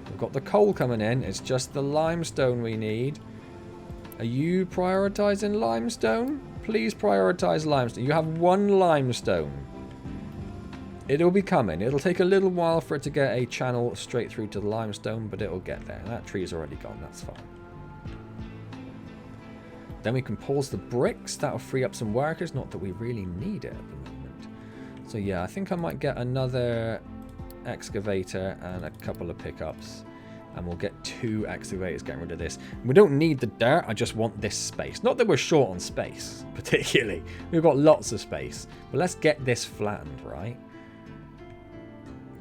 We've got the coal coming in. It's just the limestone we need. Are you prioritizing limestone? Please prioritize limestone. You have one limestone. It'll be coming. It'll take a little while for it to get a channel straight through to the limestone, but it'll get there. That tree is already gone. That's fine. Then we can pause the bricks. That'll free up some workers. Not that we really need it at the moment. So yeah, I think I might get another excavator and a couple of pickups. And we'll get 2 excavators getting rid of this. We don't need the dirt. I just want this space. Not that we're short on space, particularly. We've got lots of space. But let's get this flattened, right?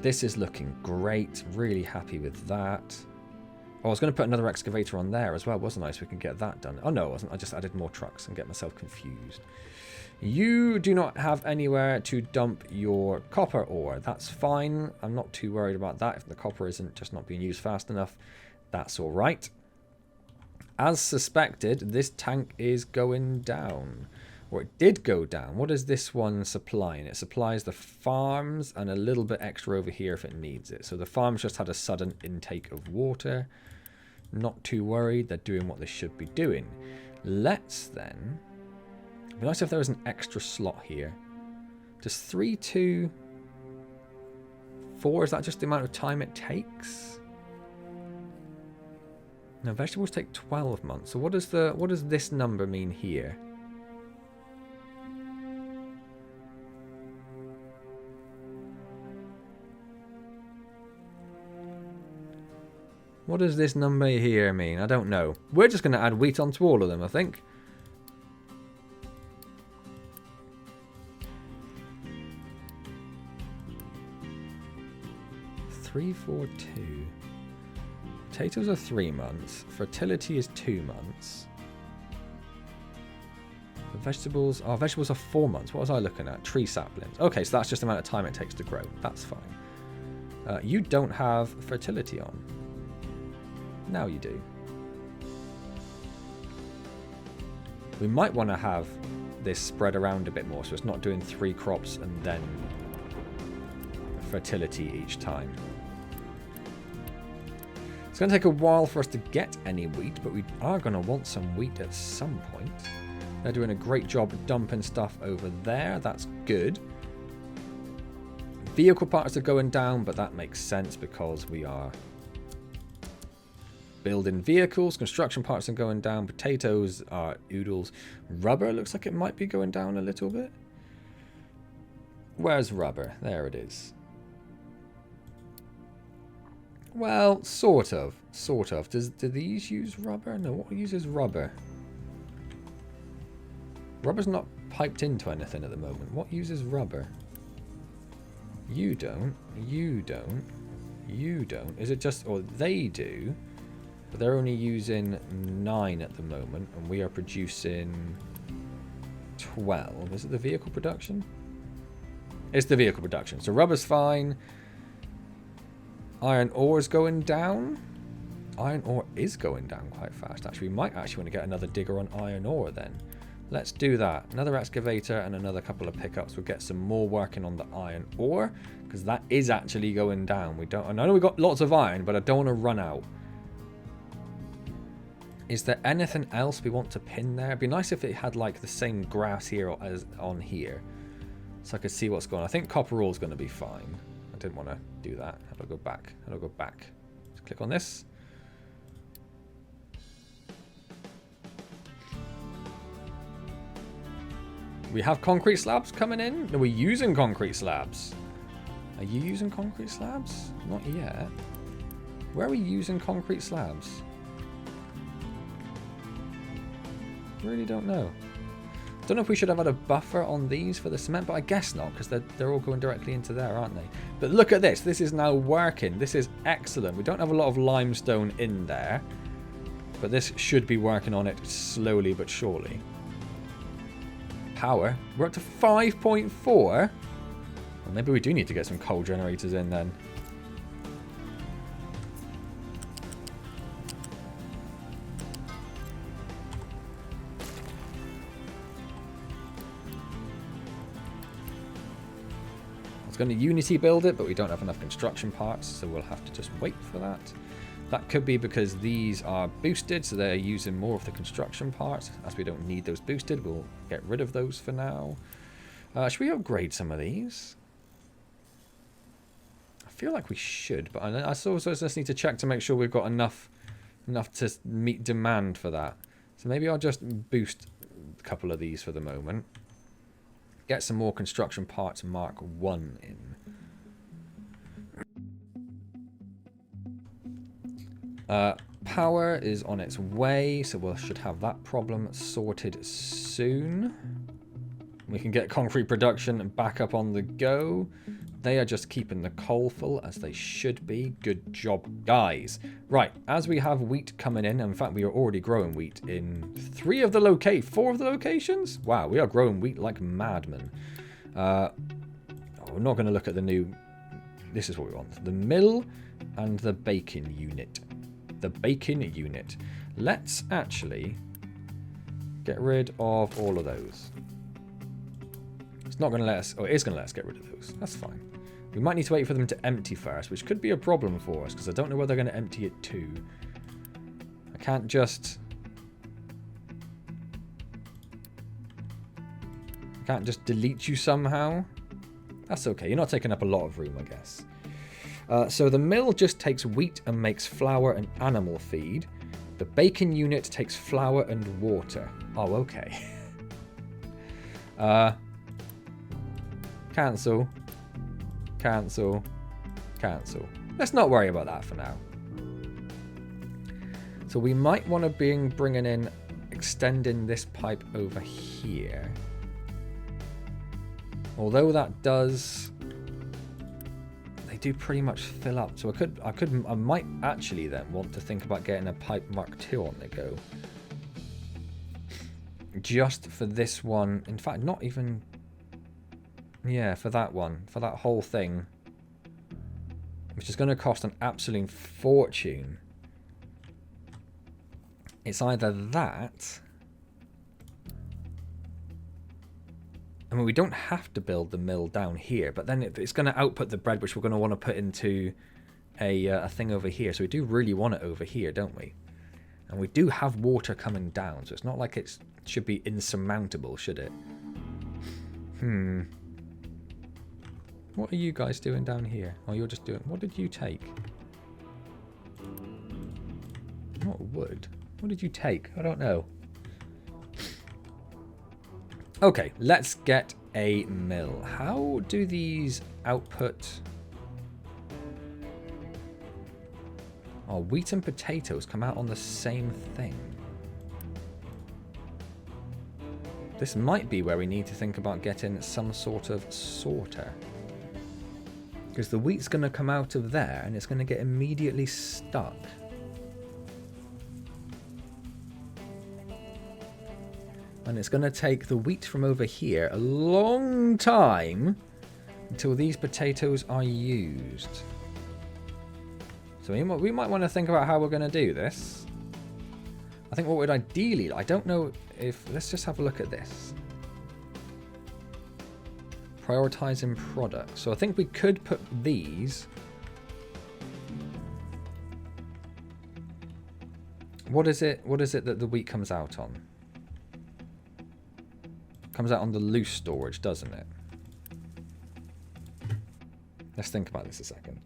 This is looking great. Really happy with that. Oh, I was going to put another excavator on there as well, wasn't I? So we can get that done. Oh, no, I wasn't. I just added more trucks and get myself confused. You do not have anywhere to dump your copper ore. That's fine. I'm not too worried about that. If the copper isn't just not being used fast enough, that's all right. As suspected, this tank is going down. Or it did go down. What is this one supplying? It supplies the farms and a little bit extra over here if it needs it. So the farms just had a sudden intake of water. Not too worried. They're doing what they should be doing. Let's then... It'd be nice if there was an extra slot here. Does 3, 2, 4, is that just the amount of time it takes? No, vegetables take 12 months. So what does this number mean here? What does this number here mean? I don't know. We're just going to add wheat onto all of them, I think. Three, 4, 2. Potatoes are 3 months. Fertility is 2 months. The vegetables are 4 months. What was I looking at? Tree saplings. Okay, so that's just the amount of time it takes to grow. That's fine. You don't have fertility on. Now you do. We might want to have this spread around a bit more so it's not doing 3 crops and then fertility each time. It's going to take a while for us to get any wheat, but we are going to want some wheat at some point. They're doing a great job dumping stuff over there. That's good. Vehicle parts are going down, but that makes sense because we are building vehicles. Construction parts are going down. Potatoes are oodles. Rubber looks like it might be going down a little bit. Where's rubber? There it is. Well, sort of. Sort of. Do these use rubber? No, what uses rubber? Rubber's not piped into anything at the moment. What uses rubber? You don't. You don't. You don't. Is it just... Or they do. But they're only using 9 at the moment. And we are producing 12. Is it the vehicle production? It's the vehicle production. So rubber's fine. Iron ore is going down. Iron ore is going down quite fast. Actually, we might actually want to get another digger on iron ore then. Let's do that. Another excavator and another couple of pickups. We'll get some more working on the iron ore, because that is actually going down. I know we've got lots of iron, but I don't want to run out. Is there anything else we want to pin there? It'd be nice if it had like the same grass here as on here, so I could see what's going on. I think copper ore is going to be fine. I didn't want to do that. How do I go back? How do I go back? Just click on this. We have concrete slabs coming in. Are we using concrete slabs? Are you using concrete slabs? Not yet. Where are we using concrete slabs? Really don't know. Don't know if we should have had a buffer on these for the cement, but I guess not, because they're all going directly into there, aren't they? But look at this. This is now working. This is excellent. We don't have a lot of limestone in there, but this should be working on it slowly but surely. Power. We're up to 5.4. Well, maybe we do need to get some coal generators in then. I was going to Unity build it, but we don't have enough construction parts, so we'll have to just wait for that. That could be because these are boosted, so they're using more of the construction parts. As we don't need those boosted, we'll get rid of those for now. Should we upgrade some of these? I feel like we should, but I also just need to check to make sure we've got enough to meet demand for that. So maybe I'll just boost a couple of these for the moment. Get some more construction parts Mark 1 in. Power is on its way, so we should have that problem sorted soon. We can get concrete production back up on the go. They are just keeping the coal full, as they should be. Good job, guys. Right, as we have wheat coming in fact we are already growing wheat in 4 of the locations. Wow, we are growing wheat like madmen. We're not going to look at the new... This is what we want. The mill and the baking unit. The bacon unit. Let's actually get rid of all of those. It's not going to let us... Oh, it is going to let us get rid of those. That's fine. We might need to wait for them to empty first, which could be a problem for us, because I don't know where they're going to empty it to. I can't just... delete you somehow. That's okay. You're not taking up a lot of room, I guess. So the mill just takes wheat and makes flour and animal feed. The bacon unit takes flour and water. Oh, okay. Cancel. Cancel. Cancel. Let's not worry about that for now. So we might want to be bringing in, extending this pipe over here. Although that does... They do pretty much fill up. So I might actually then want to think about getting a pipe Mark II on the go. Just for this one. In fact, not even... Yeah, for that one. For that whole thing. Which is going to cost an absolute fortune. It's either that... I mean, we don't have to build the mill down here, but then it's going to output the bread, which we're going to want to put into a thing over here. So we do really want it over here, don't we? And we do have water coming down, so it's not like it should be insurmountable, should it? What are you guys doing down here? Oh, you're just doing... What did you take? wood. What did you take? I don't know. Okay, let's get a mill. How do these output... Oh, wheat and potatoes come out on the same thing. This might be where we need to think about getting some sort of sorter. Because the wheat's going to come out of there and it's going to get immediately stuck. And it's going to take the wheat from over here a long time until these potatoes are used. So we might want to think about how we're going to do this. I think what would ideally... I don't know if... Let's just have a look at this. Prioritizing products. So I think we could put these... What is it that the wheat comes out on? Comes out on the loose storage, doesn't it? Let's think about this a second.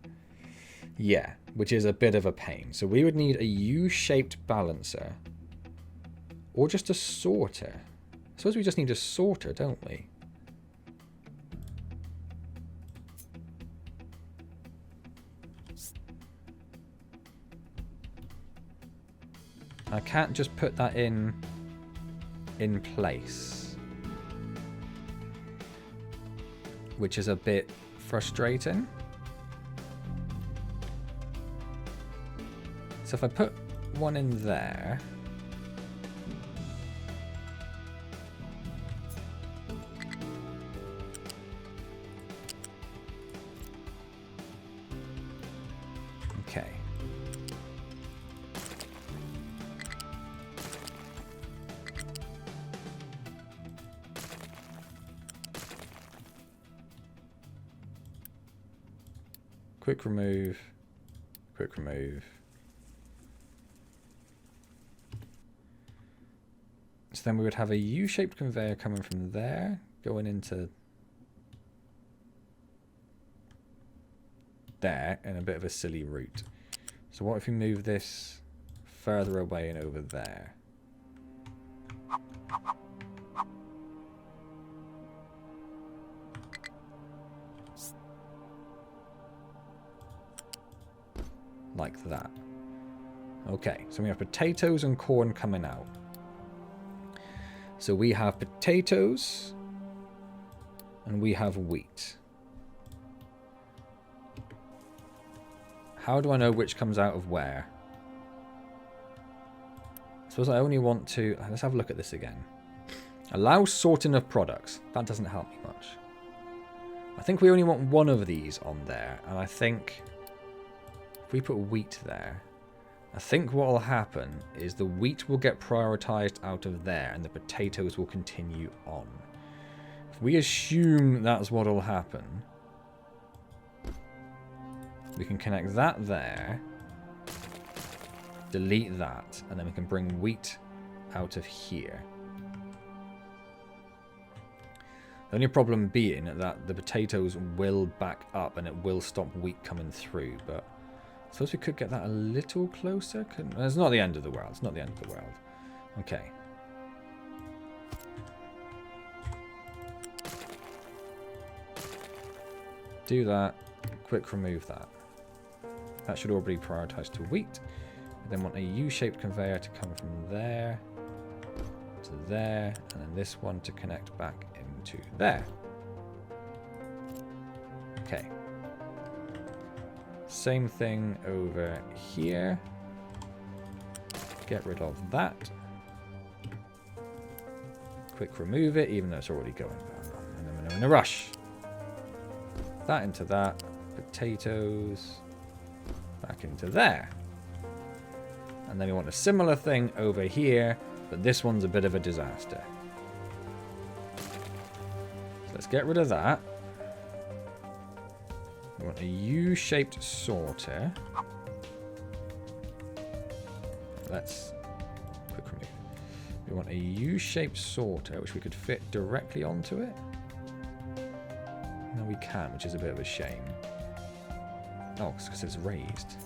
Yeah, which is a bit of a pain. So we would need a U-shaped balancer. Or just a sorter. I suppose we just need a sorter, don't we? I can't just put that in place. Which is a bit frustrating. So if I put one in there... Okay. Quick remove. Quick remove. So then we would have a U-shaped conveyor coming from there, going into there, and a bit of a silly route. So what if we move this further away and over there? Like that. Okay, so we have potatoes and corn coming out. So we have potatoes and we have wheat. How do I know which comes out of where? I suppose I only want to... Let's have a look at this again. Allow sorting of products. That doesn't help me much. I think we only want one of these on there. And I think if we put wheat there... I think what will happen is the wheat will get prioritized out of there and the potatoes will continue on. If we assume that's what will happen, we can connect that there, delete that, and then we can bring wheat out of here. The only problem being that the potatoes will back up and it will stop wheat coming through, but I suppose we could get that a little closer. It's not the end of the world. It's not the end of the world. Okay. Do that. Quick remove that. That should already be prioritized to wheat. We then want a U-shaped conveyor to come from there to there, and then this one to connect back into there. Okay. Same thing over here. Get rid of that. Quick remove it, even though it's already going down. And then we're in a rush. That into that. Potatoes. Back into there. And then we want a similar thing over here, but this one's a bit of a disaster. So let's get rid of that. We want a U-shaped sorter. Let's quick remove. We want a U-shaped sorter, which we could fit directly onto it. No, we can, which is a bit of a shame. Oh, it's because it's raised.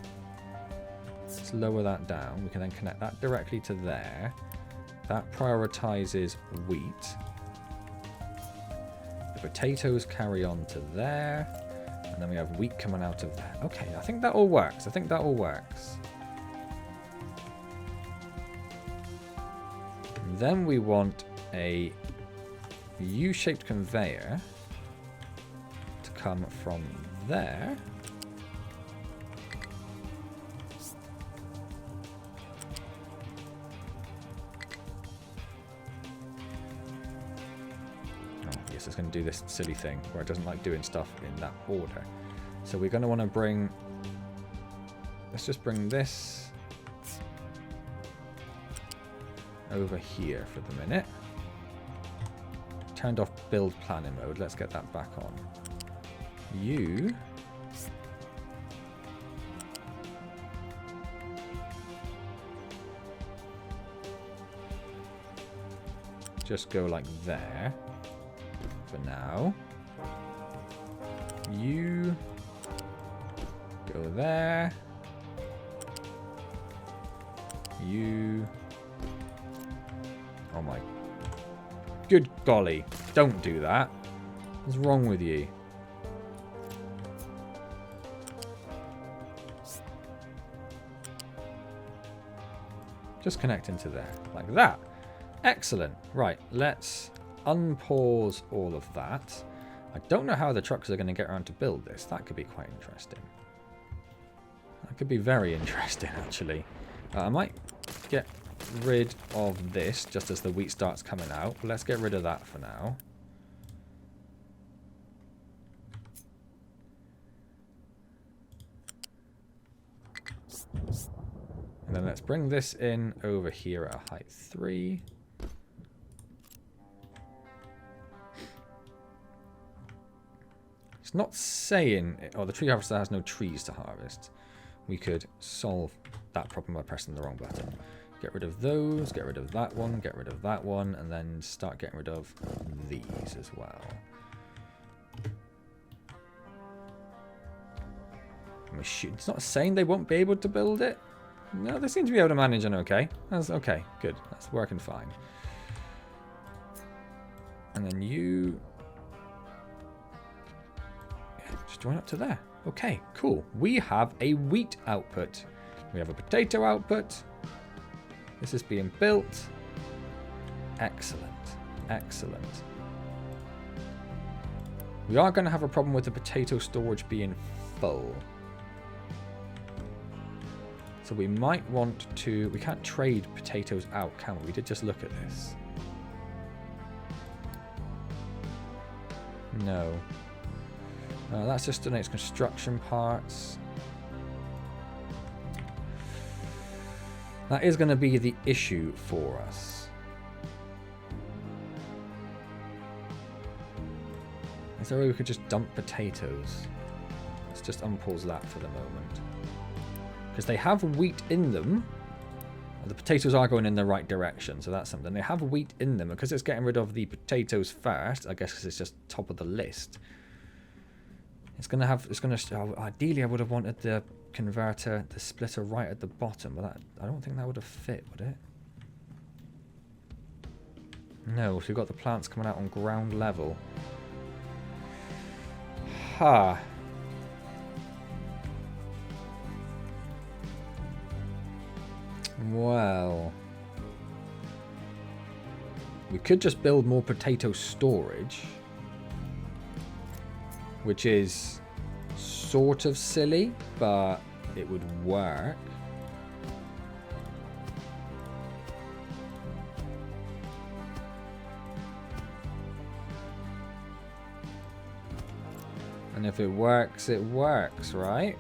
Let's lower that down. We can then connect that directly to there. That prioritizes wheat. The potatoes carry on to there. And then we have wheat coming out of there. Okay, I think that all works. I think that all works. And then we want a U-shaped conveyor to come from there. It's going to do this silly thing where it doesn't like doing stuff in that order. So we're going to want to bring... Let's just bring this over here for the minute. Turned off build planning mode. Let's get that back on. You... just go like there. For now. You go there. You. Oh my. Good golly. Don't do that. What's wrong with you? Just connect into there. Like that. Excellent. Right. Let's unpause all of that. I don't know how the trucks are going to get around to build this. That could be quite interesting. That could be very interesting, actually. I might get rid of this just as the wheat starts coming out. But let's get rid of that for now. And then let's bring this in over here at a height 3. It's not saying... Oh, the tree harvester has no trees to harvest. We could solve that problem by pressing the wrong button. Get rid of those, get rid of that one, get rid of that one, and then start getting rid of these as well. It's not saying they won't be able to build it. No, they seem to be able to manage it okay. That's okay, good. That's working fine. And then you... just join up to there. Okay, cool. We have a wheat output. We have a potato output. This is being built. Excellent. Excellent. We are going to have a problem with the potato storage being full. So we might want to... We can't trade potatoes out, can we? We did just look at this. No. That's just donates construction parts. That is going to be the issue for us. Is there a way we could just dump potatoes? Let's just unpause that for the moment. Because they have wheat in them. The potatoes are going in the right direction, so that's something. They have wheat in them. Because it's getting rid of the potatoes first, I guess because it's just top of the list. It's going to have... It's going to... Oh, ideally, I would have wanted the converter, the splitter right at the bottom, but that, I don't think that would have fit, would it? No, so we've got the plants coming out on ground level. Ha. Well, we could just build more potato storage, which is sort of silly, but it would work. And if it works, right?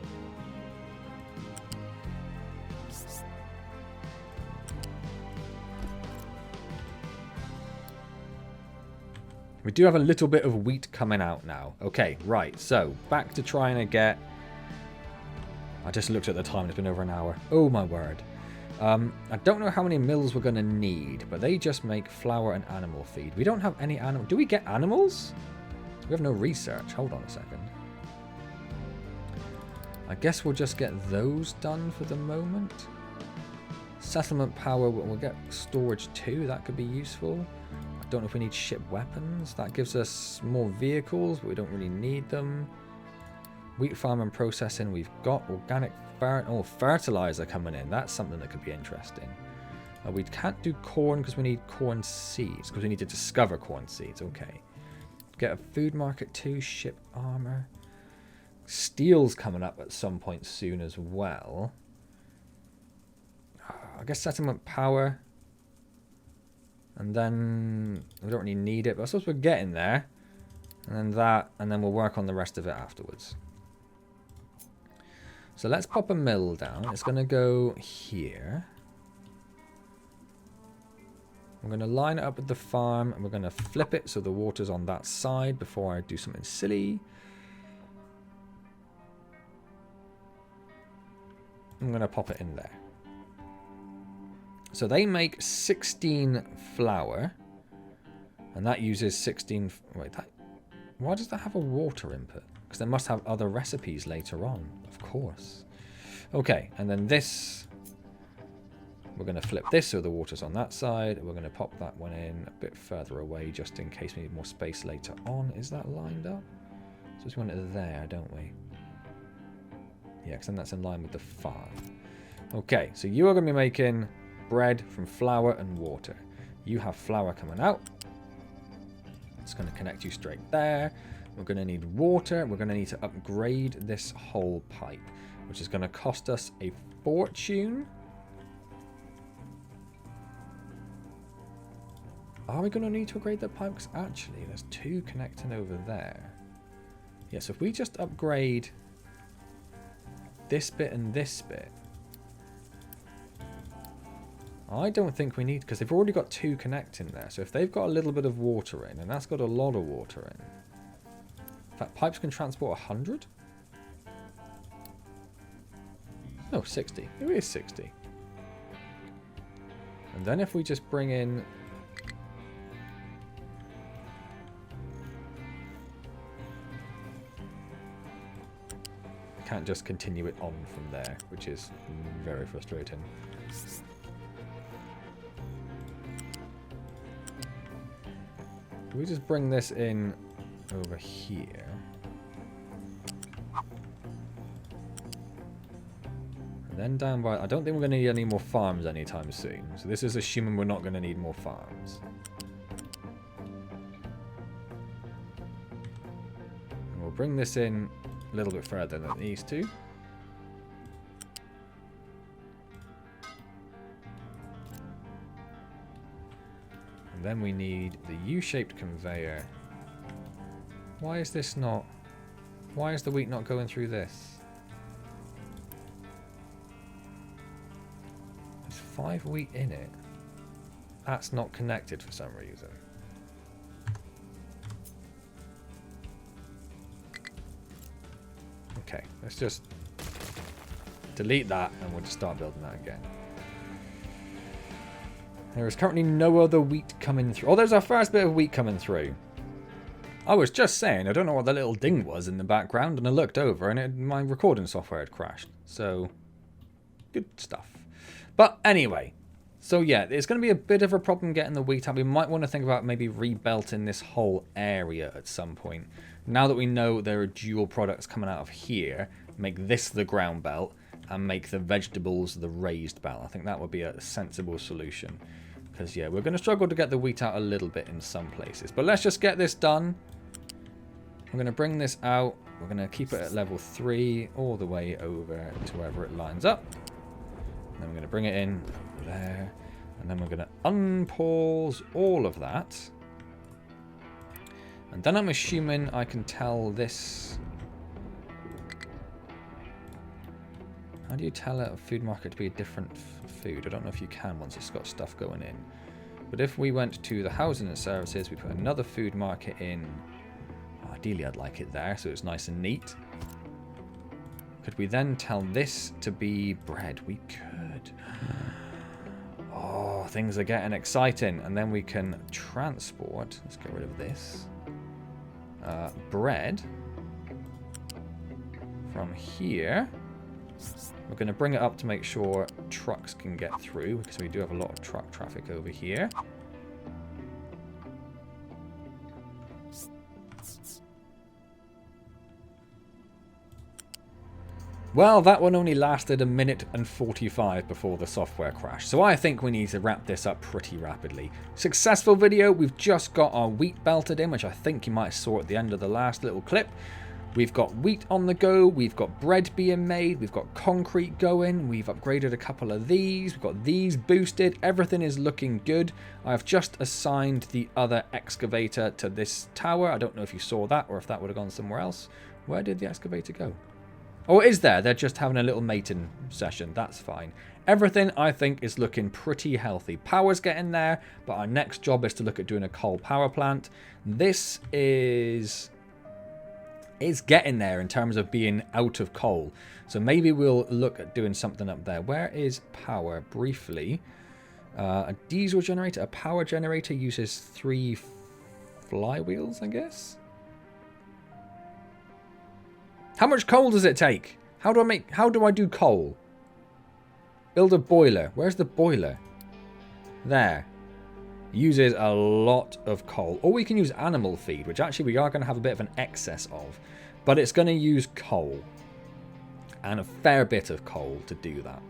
We do have a little bit of wheat coming out now. Okay, right. So, back to trying to get... I just looked at the time. It's been over an hour. Oh, my word. I don't know how many mills we're going to need, but they just make flour and animal feed. We don't have any animal... Do we get animals? We have no research. Hold on a second. I guess we'll just get those done for the moment. Settlement power, we'll get storage too. That could be useful. I don't know if we need ship weapons. That gives us more vehicles, but we don't really need them. Wheat farm and processing, we've got organic fertilizer coming in. That's something that could be interesting. We can't do corn because we need corn seeds, because we need to discover corn seeds. Okay. Get a food market too, ship armor. Steel's coming up at some point soon as well. I guess settlement power. And then we don't really need it, but I suppose we're getting there. And then that, and then we'll work on the rest of it afterwards. So let's pop a mill down. It's going to go here. I'm going to line it up with the farm, and we're going to flip it so the water's on that side before I do something silly. I'm going to pop it in there. So they make 16 flour, and that uses 16... Wait, why does that have a water input? Because they must have other recipes later on, of course. Okay, and then this... We're going to flip this so the water's on that side. We're going to pop that one in a bit further away just in case we need more space later on. Is that lined up? So we want it there, don't we? Yeah, because then that's in line with the farm. Okay, so you are going to be making bread from flour and water. You have flour coming out. It's going to connect you straight there. We're going to need water. We're going to need to upgrade this whole pipe, which is going to cost us a fortune. Are we going to need to upgrade that pipe? Because actually, there's two connecting over there. Yeah, so if we just upgrade this bit and this bit. I don't think we need, because they've already got two connecting there. So if they've got a little bit of water in, and that's got a lot of water in. In fact, pipes can transport 100? No, 60. It is 60. And then if we just bring in... Can't just continue it on from there, which is very frustrating. Can we just bring this in over here? And then down by... I don't think we're going to need any more farms anytime soon. So this is assuming we're not going to need more farms. And we'll bring this in a little bit further than these two. And then we need the U-shaped conveyor. Why is this not... Why is the wheat not going through this? There's 5 wheat in it. That's not connected for some reason. Okay, let's just delete that and we'll just start building that again. There is currently no other wheat coming through. Oh, there's our first bit of wheat coming through. I was just saying, I don't know what the little ding was in the background, and I looked over and my recording software had crashed. So, good stuff. But anyway, so yeah, it's going to be a bit of a problem getting the wheat out. We might want to think about maybe rebelting this whole area at some point. Now that we know there are dual products coming out of here, make this the ground belt and make the vegetables the raised belt. I think that would be a sensible solution. Because, yeah, we're going to struggle to get the wheat out a little bit in some places. But let's just get this done. I'm going to bring this out. We're going to keep it at level 3 all the way over to wherever it lines up. And then we're going to bring it in there. And then we're going to unpause all of that. And then I'm assuming I can tell this... How do you tell a food market to be a different food? I don't know if you can once it's got stuff going in. But if we went to the housing and services, we put another food market in. Ideally, I'd like it there, so it's nice and neat. Could we then tell this to be bread? We could. Oh, things are getting exciting. And then we can transport. Let's get rid of this. Bread from here We're going to bring it up to make sure trucks can get through, because we do have a lot of truck traffic over here. Well, that one only lasted 1 minute and 45 before the software crashed, so I think we need to wrap this up pretty rapidly. Successful video. We've just got our wheat belted in, which I think you might have saw at the end of the last little clip. We've got wheat on the go, we've got bread being made, we've got concrete going, we've upgraded a couple of these, we've got these boosted, everything is looking good. I've just assigned the other excavator to this tower. I don't know if you saw that or if that would have gone somewhere else. Where did the excavator go? Oh, it is there. They're just having a little mating session. That's fine. Everything, I think, is looking pretty healthy. Power's getting there, but our next job is to look at doing a coal power plant. This is getting there in terms of being out of coal. So maybe we'll look at doing something up there. Where is power? Briefly. A diesel generator, a power generator uses 3 flywheels, I guess. How much coal does it take? How do I do coal? Build a boiler. Where's the boiler? There. Uses a lot of coal. Or we can use animal feed, which actually we are going to have a bit of an excess of. But it's going to use coal. And a fair bit of coal to do that.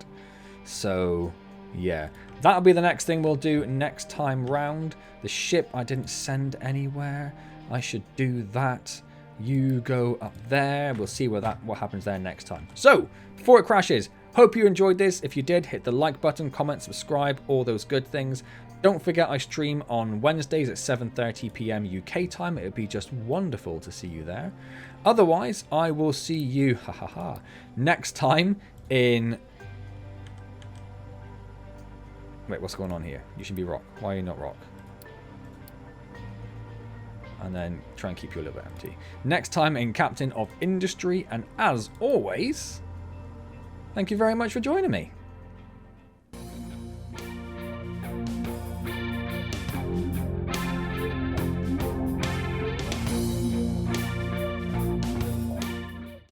So, yeah. That'll be the next thing we'll do next time round. The ship I didn't send anywhere. I should do that. You go up there. We'll see what happens there next time. So, before it crashes, hope you enjoyed this. If you did, hit the like button, comment, subscribe, all those good things. Don't forget I stream on Wednesdays at 7:30 PM UK time. It would be just wonderful to see you there. Otherwise, I will see you next time in... Wait, what's going on here? You should be rock. Why are you not rock? And then try and keep you a little bit empty. Next time in Captain of Industry. And as always, thank you very much for joining me.